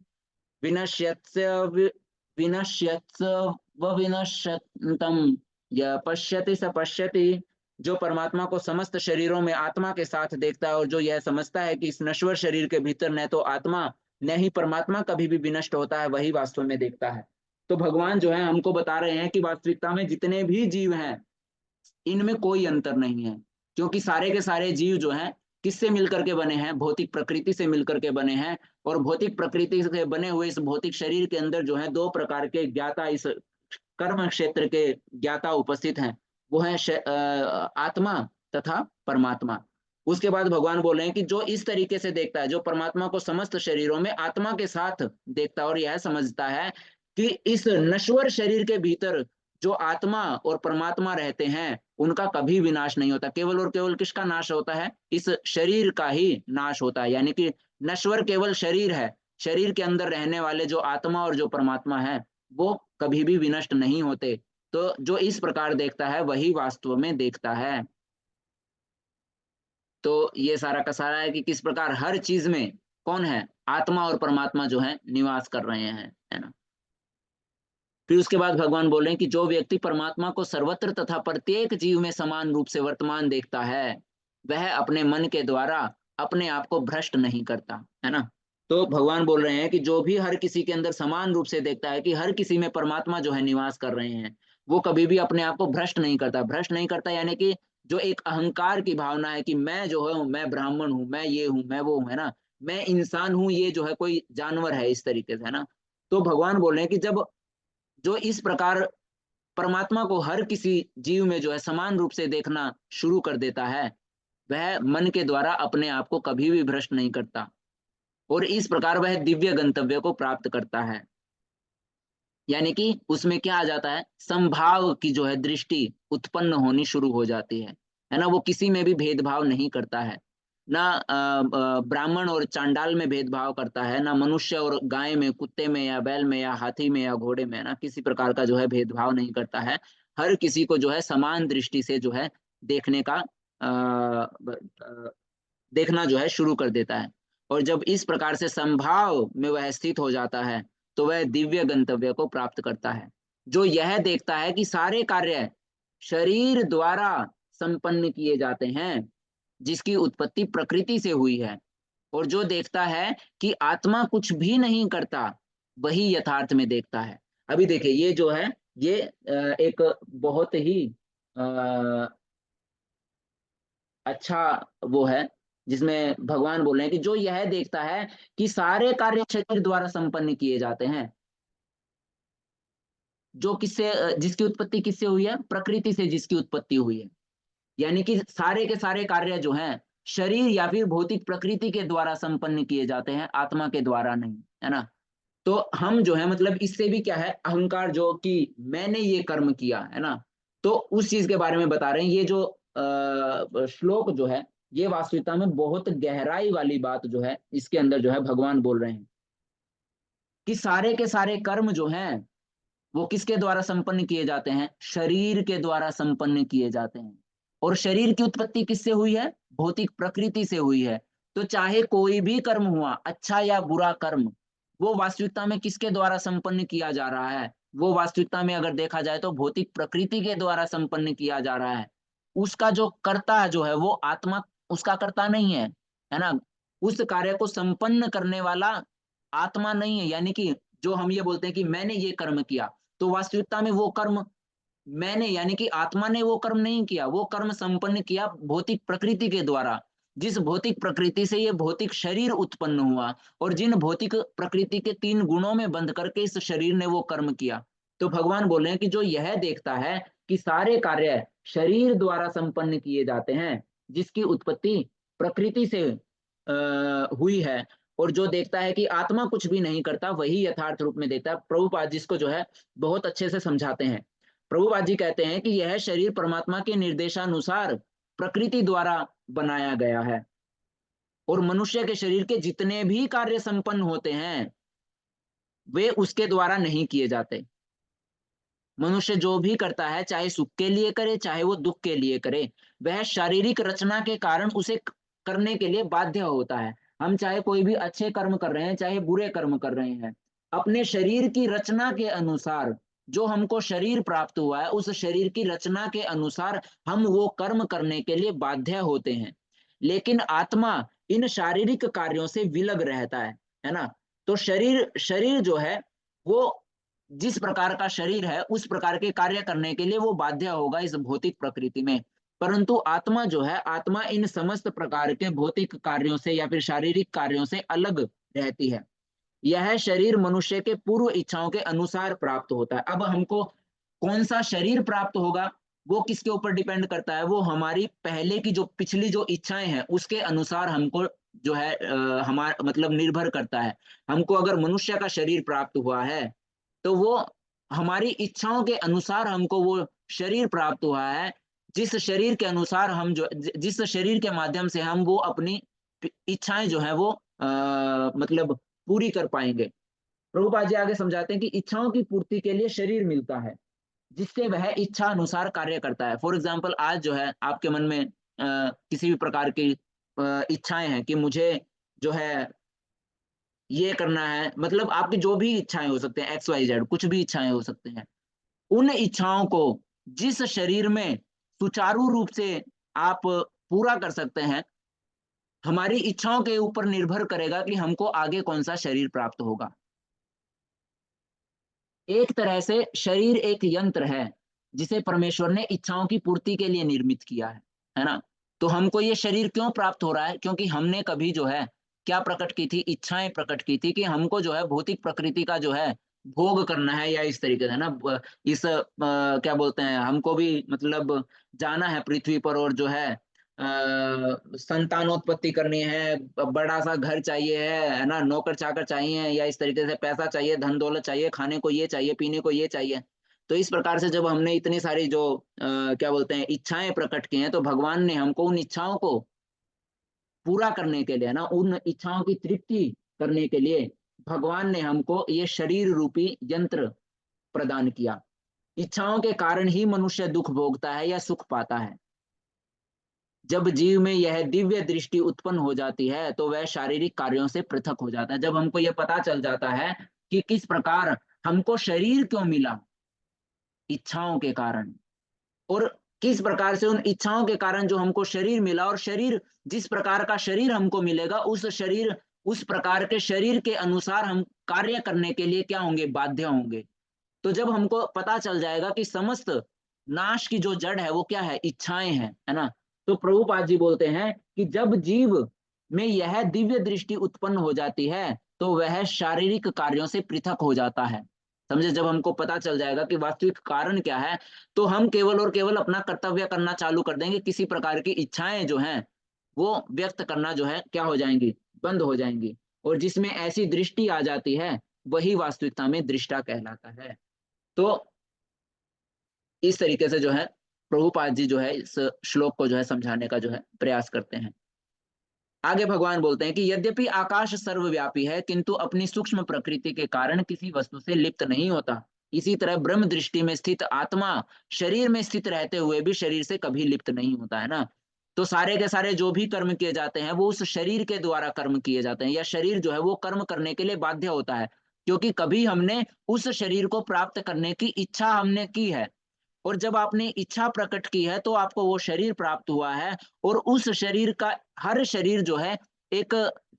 B: विनश्यत्सं यः पश्यति स पश्यति। जो परमात्मा को समस्त शरीरों में आत्मा के साथ देखता है और जो यह समझता है कि इस नश्वर शरीर के भीतर न तो आत्मा न ही परमात्मा कभी भी विनष्ट होता है, वही वास्तव में देखता है। तो भगवान जो है हमको बता रहे हैं कि वास्तविकता में जितने भी जीव हैं इनमें कोई अंतर नहीं है, क्योंकि सारे के सारे जीव जो हैं किससे मिलकर के बने हैं, भौतिक प्रकृति से मिलकर के बने हैं। और भौतिक प्रकृति से बने हुए इस भौतिक शरीर के अंदर जो है 2 प्रकार के ज्ञाता इस कर्म क्षेत्र के ज्ञाता उपस्थित हैं, वो है आत्मा तथा परमात्मा। उसके बाद भगवान बोल रहे हैं कि जो इस तरीके से देखता है, जो परमात्मा को समस्त शरीरों में आत्मा के साथ देखता है और यह समझता है कि इस नश्वर शरीर के भीतर जो आत्मा और परमात्मा रहते हैं उनका कभी विनाश नहीं होता। केवल और केवल किसका नाश होता है? इस शरीर का ही नाश होता है। यानी कि नश्वर केवल शरीर है, शरीर के अंदर रहने वाले जो आत्मा और जो परमात्मा है वो कभी भी विनष्ट नहीं होते। तो जो इस प्रकार देखता है वही वास्तव में देखता है। तो ये सारा का सारा है कि किस प्रकार हर चीज में कौन है? आत्मा और परमात्मा जो है निवास कर रहे हैं, है ना। फिर उसके बाद भगवान बोल रहे हैं कि जो व्यक्ति परमात्मा को सर्वत्र तथा प्रत्येक जीव में समान रूप से वर्तमान देखता है वह अपने मन के द्वारा अपने आप को भ्रष्ट नहीं करता, है ना। तो भगवान बोल रहे हैं कि जो भी हर किसी के अंदर समान रूप से देखता है कि हर किसी में परमात्मा जो है निवास कर रहे हैं, वो कभी भी अपने आप को भ्रष्ट नहीं करता। भ्रष्ट नहीं करता यानी कि जो एक अहंकार की भावना है कि मैं जो है मैं ब्राह्मण हूँ, मैं ये हूँ, मैं वो हूँ, है ना, मैं इंसान हूँ, ये जो है कोई जानवर है, इस तरीके से, है ना। तो भगवान बोल रहे हैं कि जब जो इस प्रकार परमात्मा को हर किसी जीव में जो है समान रूप से देखना शुरू कर देता है, वह मन के द्वारा अपने आप को कभी भी भ्रष्ट नहीं करता और इस प्रकार वह दिव्य गंतव्य को प्राप्त करता है। यानी कि उसमें क्या आ जाता है? संभाव की जो है दृष्टि उत्पन्न होनी शुरू हो जाती है ना। वो किसी में भी भेदभाव नहीं करता है, ना ब्राह्मण और चांडाल में भेदभाव करता है, ना मनुष्य और गाय में, कुत्ते में या बैल में या हाथी में या घोड़े में, ना किसी प्रकार का जो है भेदभाव नहीं करता है। हर किसी को जो है समान दृष्टि से जो है देखने का देखना जो है शुरू कर देता है। और जब इस प्रकार से संभाव में वह स्थित हो जाता है तो वह दिव्य गंतव्य को प्राप्त करता है। जो यह देखता है कि सारे कार्य शरीर द्वारा संपन्न किए जाते हैं जिसकी उत्पत्ति प्रकृति से हुई है, और जो देखता है कि आत्मा कुछ भी नहीं करता वही यथार्थ में देखता है। अभी देखिए ये जो है ये एक बहुत ही अच्छा वो है जिसमें भगवान बोल रहे हैं कि जो यह देखता है कि सारे कार्य शरीर द्वारा संपन्न किए जाते हैं, जो किससे जिसकी उत्पत्ति किससे हुई है? प्रकृति से जिसकी उत्पत्ति हुई है। यानी कि सारे के सारे कार्य जो हैं शरीर या फिर भौतिक प्रकृति के द्वारा संपन्न किए जाते हैं, आत्मा के द्वारा नहीं, है ना। तो हम जो है मतलब इससे भी क्या है, अहंकार जो कि मैंने ये कर्म किया, है ना, तो उस चीज के बारे में बता रहे हैं। ये जो श्लोक जो है ये वास्तविकता में बहुत गहराई वाली बात जो है इसके अंदर जो है भगवान बोल रहे हैं कि सारे के सारे कर्म जो हैं वो किसके द्वारा संपन्न किए जाते हैं? शरीर के द्वारा संपन्न किए जाते हैं। और शरीर की उत्पत्ति किससे हुई है? भौतिक प्रकृति से हुई है। तो चाहे कोई भी कर्म हुआ, अच्छा या बुरा कर्म, वो वास्तविकता में किसके द्वारा संपन्न किया जा रहा है? वो वास्तविकता में अगर देखा जाए तो भौतिक प्रकृति के द्वारा संपन्न किया जा रहा है। उसका जो कर्ता जो है वो आत्मा उसका कर्ता नहीं है ना। उस कार्य को संपन्न करने वाला आत्मा नहीं है। यानी कि जो हम ये बोलते हैं कि मैंने ये कर्म किया, तो वास्तविकता में वो कर्म मैंने यानी कि आत्मा ने वो कर्म नहीं किया, वो कर्म संपन्न किया भौतिक प्रकृति के द्वारा। जिस भौतिक प्रकृति से ये भौतिक शरीर उत्पन्न हुआ और जिन भौतिक प्रकृति के 3 गुणों में बंध करके इस शरीर ने वो कर्म किया। तो भगवान बोल रहे हैं कि जो यह देखता है कि सारे कार्य शरीर द्वारा संपन्न किए जाते हैं जिसकी उत्पत्ति प्रकृति से हुई है, और जो देखता है कि आत्मा कुछ भी नहीं करता वही यथार्थ रूप में देखता है। प्रभुपाद जी इसको जो है बहुत अच्छे से समझाते हैं। प्रभुपाद जी कहते हैं कि यह शरीर परमात्मा के निर्देशानुसार प्रकृति द्वारा बनाया गया है और मनुष्य के शरीर के जितने भी कार्य संपन्न होते हैं वे उसके द्वारा नहीं किए जाते। मनुष्य जो भी करता है चाहे सुख के लिए करे चाहे वो दुख के लिए करे, वह शारीरिक रचना के कारण उसे करने के लिए बाध्य होता है। हम चाहे कोई भी अच्छे कर्म कर रहे हैं चाहे बुरे कर्म कर रहे हैं, अपने शरीर की रचना के अनुसार, जो हमको शरीर प्राप्त हुआ है उस शरीर की रचना के अनुसार हम वो कर्म करने के लिए बाध्य होते हैं। लेकिन आत्मा इन शारीरिक कार्यों से विलग रहता है ना। तो शरीर शरीर जो है वो जिस प्रकार का शरीर है उस प्रकार के कार्य करने के लिए वो बाध्य होगा इस भौतिक प्रकृति में। परंतु आत्मा जो है, आत्मा इन समस्त प्रकार के भौतिक कार्यों से या फिर शारीरिक कार्यों से अलग रहती है। यह शरीर मनुष्य के पूर्व इच्छाओं के अनुसार प्राप्त होता है। अब हमको कौन सा शरीर प्राप्त होगा वो किसके ऊपर डिपेंड करता है, वो हमारी पहले की जो पिछली जो इच्छाएं हैं उसके अनुसार हमको जो है हमारा मतलब निर्भर करता है। हमको अगर मनुष्य का शरीर प्राप्त हुआ है तो वो हमारी इच्छाओं के अनुसार हमको वो शरीर प्राप्त हुआ है, जिस शरीर के अनुसार हम जो जिस शरीर के माध्यम से हम वो अपनी इच्छाएं जो है वो मतलब पूरी कर पाएंगे। प्रभुपाद जी आगे समझाते हैं कि इच्छाओं की पूर्ति के लिए शरीर मिलता है जिससे वह इच्छा अनुसार कार्य करता है। फॉर एग्जाम्पल, आज जो है आपके मन में किसी भी प्रकार की इच्छाएं हैं कि मुझे जो है ये करना है, मतलब आपकी जो भी इच्छाएं हो सकते हैं, XYZ कुछ भी इच्छाएं हो सकते हैं, उन इच्छाओं को जिस शरीर में सुचारू रूप से आप पूरा कर सकते हैं, हमारी इच्छाओं के ऊपर निर्भर करेगा कि हमको आगे कौन सा शरीर प्राप्त होगा। एक तरह से शरीर एक यंत्र है जिसे परमेश्वर ने इच्छाओं की पूर्ति के लिए निर्मित किया है ना। तो हमको ये शरीर क्यों प्राप्त हो रहा है, क्योंकि हमने कभी जो है क्या प्रकट की थी, इच्छाएं प्रकट की थी कि हमको जो है भौतिक प्रकृति का जो है भोग करना है, या इस तरीके से ना इस क्या बोलते हैं, हमको भी मतलब जाना है पृथ्वी पर और जो है संतानोत्पत्ति करनी है, बड़ा सा घर चाहिए है ना, नौकर चाकर चाहिए, या इस तरीके से पैसा चाहिए, धन दौलत चाहिए, खाने को ये चाहिए, पीने को ये चाहिए। तो इस प्रकार से जब हमने इतनी सारी जो क्या बोलते हैं इच्छाएं प्रकट की हैं, तो भगवान ने हमको उन इच्छाओं को पूरा करने के लिए ना, उन इच्छाओं की तृप्ति करने के लिए भगवान ने हमको ये शरीर रूपी यंत्र प्रदान किया। इच्छाओं के कारण ही मनुष्य दुख भोगता है या सुख पाता है। जब जीव में यह दिव्य दृष्टि उत्पन्न हो जाती है तो वह शारीरिक कार्यों से पृथक हो जाता है। जब हमको यह पता चल जाता है कि किस प्रकार हमको शरीर क्यों मिला, इच्छाओं के कारण, और किस प्रकार से उन इच्छाओं के कारण जो हमको शरीर मिला, और शरीर जिस प्रकार का शरीर हमको मिलेगा उस प्रकार के शरीर के अनुसार हम कार्य करने के लिए क्या होंगे, बाध्य होंगे। तो जब हमको पता चल जाएगा कि समस्त नाश की जो जड़ है वो क्या है, इच्छाएं हैं, है ना। तो प्रभुपाद जी बोलते हैं कि जब जीव में यह दिव्य दृष्टि उत्पन्न हो जाती है तो वह शारीरिक कार्यों से पृथक हो जाता है। समझे, जब हमको पता चल जाएगा कि वास्तविक कारण क्या है, तो हम केवल और केवल अपना कर्तव्य करना चालू कर देंगे। किसी प्रकार की इच्छाएं जो हैं वो व्यक्त करना जो है क्या हो जाएंगी, बंद हो जाएंगी। और जिसमें ऐसी दृष्टि आ जाती है वही वास्तविकता में दृष्टा कहलाता है। तो इस तरीके से जो है प्रभुपाद जी जो है इस श्लोक को जो है समझाने का जो है प्रयास करते हैं। आगे भगवान बोलते हैं कि यद्यपि आकाश सर्वव्यापी है किंतु अपनी सूक्ष्म प्रकृति के कारण किसी वस्तु से लिप्त नहीं होता। इसी तरह ब्रह्म दृष्टि में स्थित आत्मा शरीर में स्थित रहते हुए भी शरीर से कभी लिप्त नहीं होता, है ना। तो सारे के सारे जो भी कर्म किए जाते हैं वो उस शरीर के द्वारा कर्म किए जाते हैं, या शरीर जो है वो कर्म करने के लिए बाध्य होता है, क्योंकि कभी हमने उस शरीर को प्राप्त करने की इच्छा हमने की है, और जब आपने इच्छा प्रकट की है तो आपको वो शरीर प्राप्त हुआ है। और उस शरीर का हर शरीर जो है एक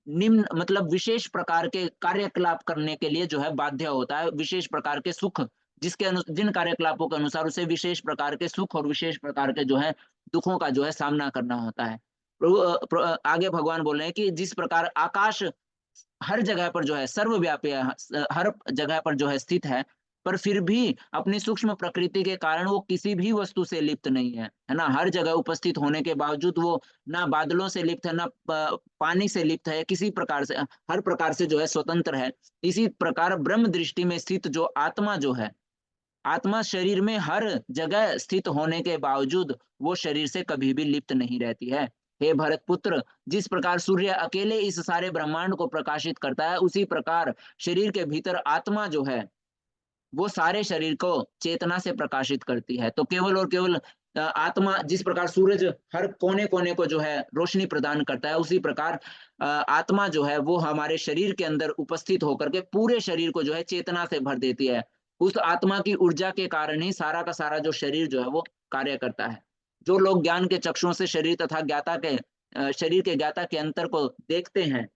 B: निम्न मतलब विशेष प्रकार के कार्यकलाप करने के लिए जो है बाध्य होता है, विशेष प्रकार के सुख जिसके जिन कार्यकलापों के अनुसार उसे विशेष प्रकार के सुख और विशेष प्रकार के जो है दुखों का जो है सामना करना होता है। आगे भगवान बोल रहे हैं कि जिस प्रकार आकाश हर जगह पर जो है सर्वव्यापी है, हर जगह पर जो है स्थित है, पर फिर भी अपनी सूक्ष्म प्रकृति के कारण वो किसी भी वस्तु से लिप्त नहीं है ना। हर जगह उपस्थित होने के बावजूद वो ना बादलों से लिप्त है, ना पानी से लिप्त है, किसी प्रकार से हर प्रकार से जो है स्वतंत्र है। इसी प्रकार ब्रह्म दृष्टि में स्थित जो आत्मा जो है, आत्मा शरीर में हर जगह स्थित होने के बावजूद वो शरीर से कभी भी लिप्त नहीं रहती है। हे भरत पुत्र, जिस प्रकार सूर्य अकेले इस सारे ब्रह्मांड को प्रकाशित करता है, उसी प्रकार शरीर के भीतर आत्मा जो है वो सारे शरीर को चेतना से प्रकाशित करती है। तो केवल और केवल आत्मा, जिस प्रकार सूरज हर कोने कोने को जो है रोशनी प्रदान करता है, उसी प्रकार आत्मा जो है वो हमारे शरीर के अंदर उपस्थित होकर के पूरे शरीर को जो है चेतना से भर देती है। उस आत्मा की ऊर्जा के कारण ही सारा का सारा जो शरीर जो है वो कार्य करता है। जो लोग ज्ञान के चक्षुओं से शरीर तथा शरीर के ज्ञाता के अंतर को देखते हैं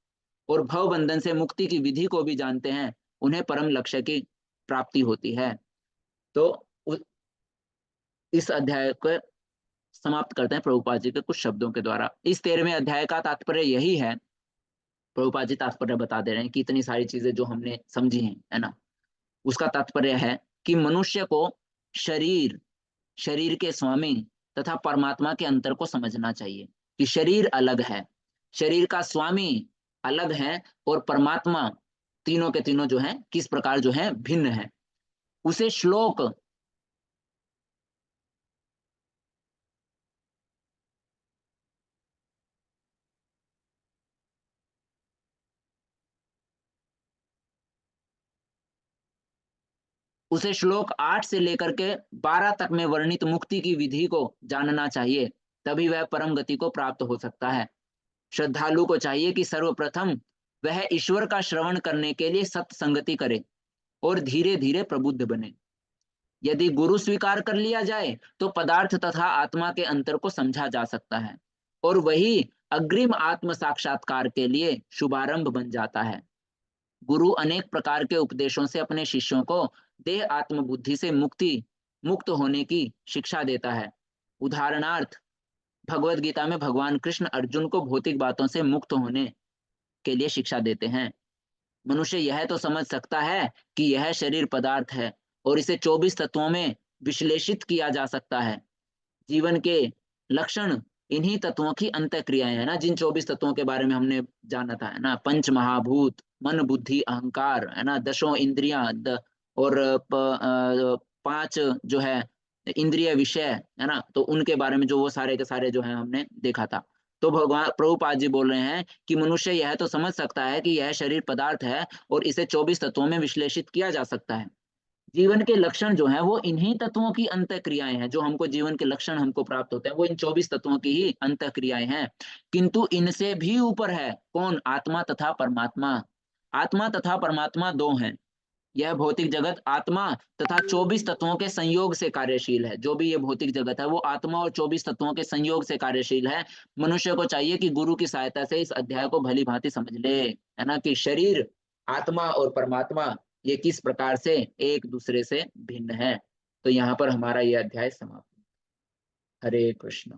B: और भव बंधन से मुक्ति की विधि को भी जानते हैं, उन्हें परम लक्ष्य की प्राप्ति होती है। तो इस अध्याय को समाप्त करते हैं प्रभुपाद जी के कुछ शब्दों के द्वारा। इस 13वें अध्याय का तात्पर्य यही है, प्रभुपाद जी तात्पर्य बता दे रहे हैं कि इतनी सारी चीजें जो हमने समझी हैं, है ना, उसका तात्पर्य है कि मनुष्य को शरीर, शरीर के स्वामी तथा परमात्मा के अंतर को समझना चाहिए कि शरीर अलग है, शरीर का स्वामी अलग है, और परमात्मा तीनों के तीनों जो है किस प्रकार जो है भिन्न है। उसे श्लोक उसे श्लोक 8 से लेकर के 12 तक में वर्णित मुक्ति की विधि को जानना चाहिए, तभी वह परम गति को प्राप्त हो सकता है। श्रद्धालु को चाहिए कि सर्वप्रथम वह ईश्वर का श्रवण करने के लिए सत्संगति करे और धीरे धीरे प्रबुद्ध बने। यदि गुरु स्वीकार कर लिया जाए तो पदार्थ तथा आत्मा के अंतर को समझा जा सकता है, और वही अग्रिम आत्म साक्षात्कार के लिए शुभारंभ बन जाता है। गुरु अनेक प्रकार के उपदेशों से अपने शिष्यों को देह आत्म बुद्धि से मुक्त होने की शिक्षा देता है। उदाहरणार्थ, भगवत गीता में भगवान कृष्ण अर्जुन को भौतिक बातों से मुक्त होने के लिए शिक्षा देते हैं। मनुष्य यह तो समझ सकता है कि यह शरीर पदार्थ है और इसे 24 तत्वों में विश्लेषित किया जा सकता है। जीवन के लक्षण इन्हीं तत्वों की अंतःक्रियाएं है ना, जिन 24 तत्वों के बारे में हमने जाना था, है ना, पंच महाभूत, मन बुद्धि अहंकार, है ना, दशों इंद्रियां और 5 जो है इंद्रिय विषय, है ना, तो उनके बारे में जो वो सारे के सारे जो है हमने देखा था। तो भगवान प्रभुपाद जी बोल रहे हैं कि मनुष्य यह तो समझ सकता है कि यह शरीर पदार्थ है और इसे 24 तत्वों में विश्लेषित किया जा सकता है। जीवन के लक्षण जो है वो इन्हीं तत्वों की अंतःक्रियाएं हैं। जो हमको जीवन के लक्षण हमको प्राप्त होते हैं वो इन 24 तत्वों की ही अंतःक्रियाएं हैं, किंतु इनसे भी ऊपर है कौन? आत्मा तथा परमात्मा। आत्मा तथा परमात्मा दो हैं। यह भौतिक जगत आत्मा तथा 24 तत्वों के संयोग से कार्यशील है। जो भी ये भौतिक जगत है वो आत्मा और 24 तत्वों के संयोग से कार्यशील है। मनुष्य को चाहिए कि गुरु की सहायता से इस अध्याय को भली भांति समझ ले, है ना, कि शरीर, आत्मा और परमात्मा ये किस प्रकार से एक दूसरे से भिन्न है। तो यहाँ पर हमारा यह अध्याय समाप्त। हरे कृष्ण।